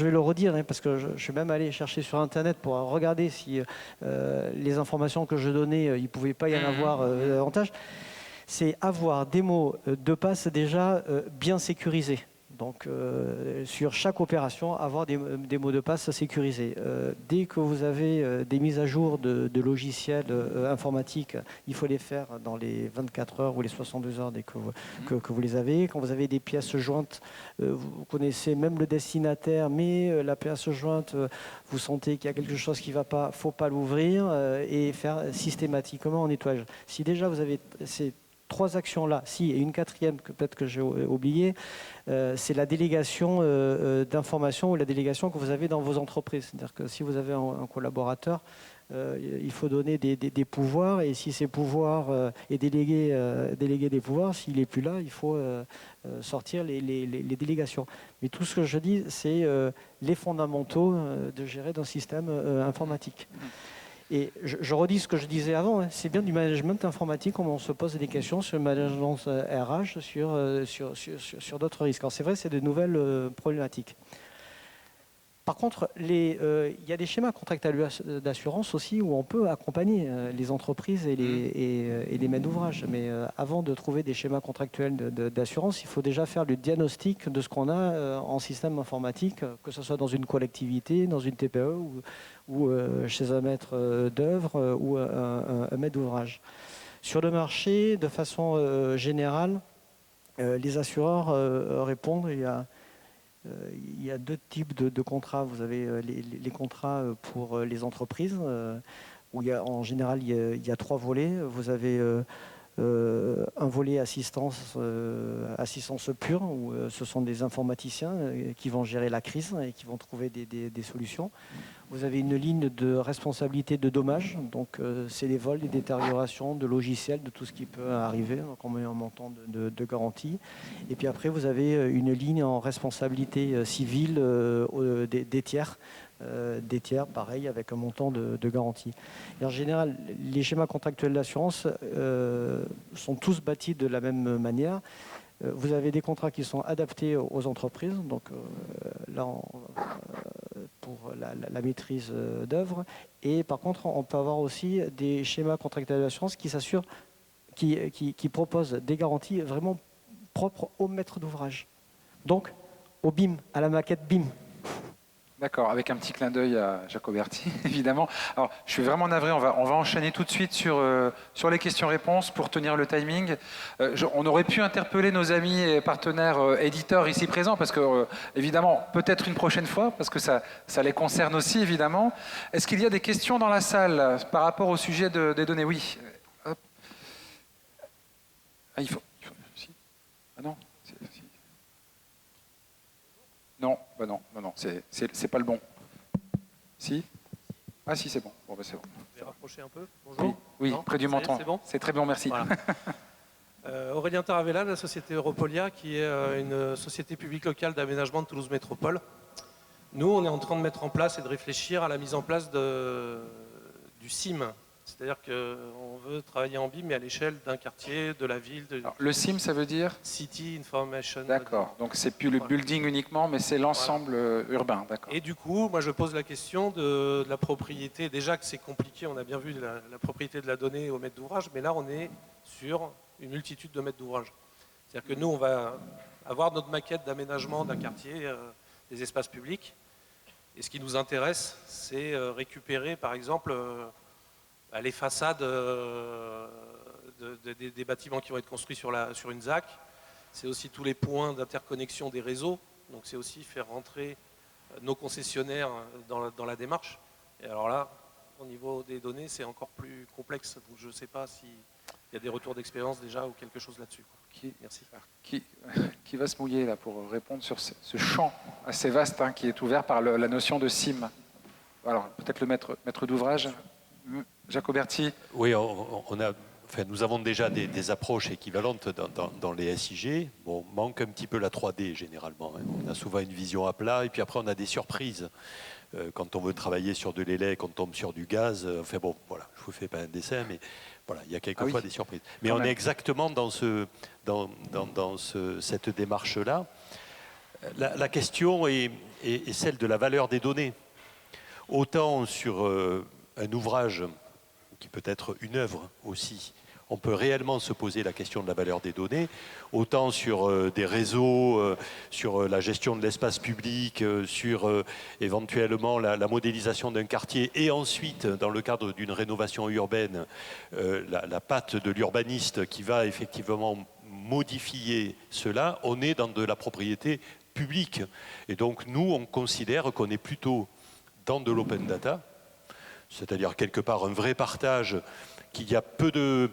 vais le redire, hein, parce que je suis même allé chercher sur Internet pour regarder si les informations que je donnais, il ne pouvait pas y en avoir davantage. C'est avoir des mots de passe déjà bien sécurisés. Donc, sur chaque opération, avoir des mots de passe sécurisés. Dès que vous avez des mises à jour de logiciels informatiques, il faut les faire dans les 24 heures ou les 62 heures dès que vous les avez. Quand vous avez des pièces jointes, vous connaissez même le destinataire, mais la pièce jointe, vous sentez qu'il y a quelque chose qui ne va pas, il ne faut pas l'ouvrir et faire systématiquement un nettoyage. Si déjà vous avez ces 3 actions-là, et une 4e que peut-être que j'ai oublié, c'est la délégation d'informations ou la délégation que vous avez dans vos entreprises. C'est-à-dire que si vous avez un collaborateur, il faut donner des pouvoirs, et si ces pouvoirs est déléguer des pouvoirs, s'il n'est plus là, il faut sortir les délégations. Mais tout ce que je dis, c'est les fondamentaux de gérer d'un système informatique. Et je redis ce que je disais avant, hein, c'est bien du management informatique, comme on se pose des questions sur le management RH, sur d'autres risques. Alors c'est vrai, c'est de nouvelles problématiques. Par contre, il y a des schémas contractuels d'assurance aussi où on peut accompagner les entreprises et les maîtres d'ouvrage. Mais avant de trouver des schémas contractuels d'assurance, il faut déjà faire le diagnostic de ce qu'on a en système informatique, que ce soit dans une collectivité, dans une TPE ou chez un maître d'œuvre ou un maître d'ouvrage. Sur le marché, de façon générale, les assureurs répondent. Il y a 2 types de contrats. Vous avez les contrats pour les entreprises, où en général il y a 3 volets. Vous avez un volet assistance pure, où ce sont des informaticiens qui vont gérer la crise et qui vont trouver des solutions. Vous avez une ligne de responsabilité de dommages, donc c'est les vols, les détériorations de logiciels, de tout ce qui peut arriver, donc on met un montant de garantie. Et puis après, vous avez une ligne en responsabilité civile des tiers. Pareil, avec un montant de garantie. Et en général, les schémas contractuels d'assurance sont tous bâtis de la même manière. Vous avez des contrats qui sont adaptés aux entreprises, donc là, pour la maîtrise d'œuvre. Et par contre, on peut avoir aussi des schémas contractuels d'assurance qui proposent des garanties vraiment propres au maître d'ouvrage. Donc, au BIM, à la maquette BIM. D'accord, avec un petit clin d'œil à Jacoberti, évidemment. Alors, je suis vraiment navré, on va enchaîner tout de suite sur les questions-réponses pour tenir le timing. On aurait pu interpeller nos amis et partenaires éditeurs ici présents, parce que, évidemment, peut-être une prochaine fois, parce que ça les concerne aussi, évidemment. Est-ce qu'il y a des questions dans la salle par rapport au sujet des données? Oui. Hop. Ah, il faut si. Ah non. Non, bah non, c'est pas le bon. Si? Ah si, c'est bon. Bon, bah, c'est bon. Je vais rapprocher un peu. Bonjour. Oui, non, près du menton. C'est bon. C'est très bon, merci. Voilà. Aurélien Taravella, de la société Europolia, qui est une société publique locale d'aménagement de Toulouse Métropole. Nous, on est en train de mettre en place et de réfléchir à la mise en place du CIM. C'est-à-dire qu'on veut travailler en BIM, mais à l'échelle d'un quartier, de la ville. Alors, le CIM, ça veut dire City Information. D'accord, donc c'est plus le building uniquement, mais c'est l'ensemble urbain. D'accord. Et du coup, moi je pose la question de la propriété. Déjà que c'est compliqué, on a bien vu la propriété de la donnée au maître d'ouvrage, mais là on est sur une multitude de maîtres d'ouvrage. C'est-à-dire que nous, on va avoir notre maquette d'aménagement d'un quartier, des espaces publics. Et ce qui nous intéresse, c'est récupérer, par exemple, les façades des bâtiments qui vont être construits sur une ZAC. C'est aussi tous les points d'interconnexion des réseaux. Donc c'est aussi faire rentrer nos concessionnaires dans la démarche. Et alors là, au niveau des données, c'est encore plus complexe. Donc je ne sais pas s'il y a des retours d'expérience déjà ou quelque chose là-dessus. Merci. Qui va se mouiller là pour répondre sur ce champ assez vaste qui est ouvert par la notion de SIM? Alors peut-être le maître d'ouvrage, Jacoberti. Oui, nous avons déjà des approches équivalentes dans les SIG. Bon, manque un petit peu la 3D généralement. On a souvent une vision à plat et puis après on a des surprises. Quand on veut travailler sur de l'élect, quand on tombe sur du gaz, enfin bon, voilà, je ne vous fais pas un dessin, mais voilà, il y a quelquefois des surprises. Mais on est exactement dans cette démarche-là. La question est celle de la valeur des données. Autant sur un ouvrage, qui peut être une œuvre aussi, on peut réellement se poser la question de la valeur des données, autant sur des réseaux, sur la gestion de l'espace public, sur éventuellement la modélisation d'un quartier, et ensuite, dans le cadre d'une rénovation urbaine, la patte de l'urbaniste qui va effectivement modifier cela, on est dans de la propriété publique. Et donc nous, on considère qu'on est plutôt dans de l'open data, c'est-à-dire quelque part un vrai partage, qu'il y a peu de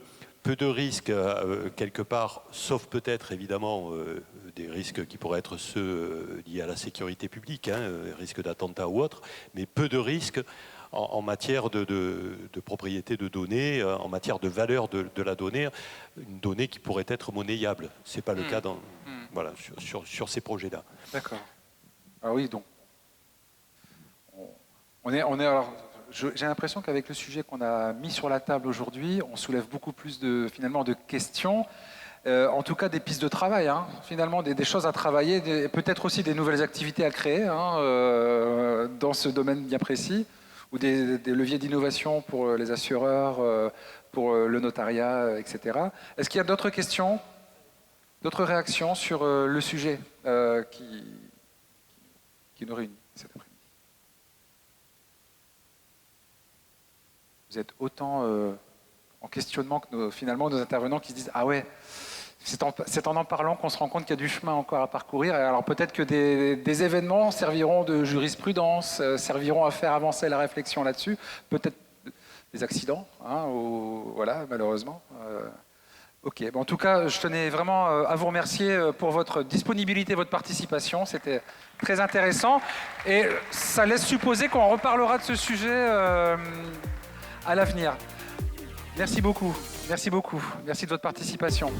risques quelque part, sauf peut-être évidemment des risques qui pourraient être ceux liés à la sécurité publique, risques d'attentat ou autres, mais peu de risques en matière de propriété de données, en matière de valeur de la donnée, une donnée qui pourrait être monnayable. Ce n'est pas le cas voilà, sur ces projets-là. D'accord. Ah oui, donc on est alors. J'ai l'impression qu'avec le sujet qu'on a mis sur la table aujourd'hui, on soulève beaucoup plus finalement de questions, en tout cas des pistes de travail, finalement des choses à travailler, peut-être aussi des nouvelles activités à créer dans ce domaine bien précis, ou des leviers d'innovation pour les assureurs, pour le notariat, etc. Est-ce qu'il y a d'autres questions, d'autres réactions sur le sujet qui nous réunit cet après-midi? Vous êtes autant en questionnement que finalement nos intervenants qui se disent « Ah ouais, c'est en parlant qu'on se rend compte qu'il y a du chemin encore à parcourir. » Alors peut-être que des événements serviront de jurisprudence, serviront à faire avancer la réflexion là-dessus. Peut-être des accidents, voilà, malheureusement. Ok, bon, en tout cas, je tenais vraiment à vous remercier pour votre disponibilité, votre participation. C'était très intéressant. Et ça laisse supposer qu'on reparlera de ce sujet à l'avenir. Merci beaucoup. Merci beaucoup. Merci de votre participation.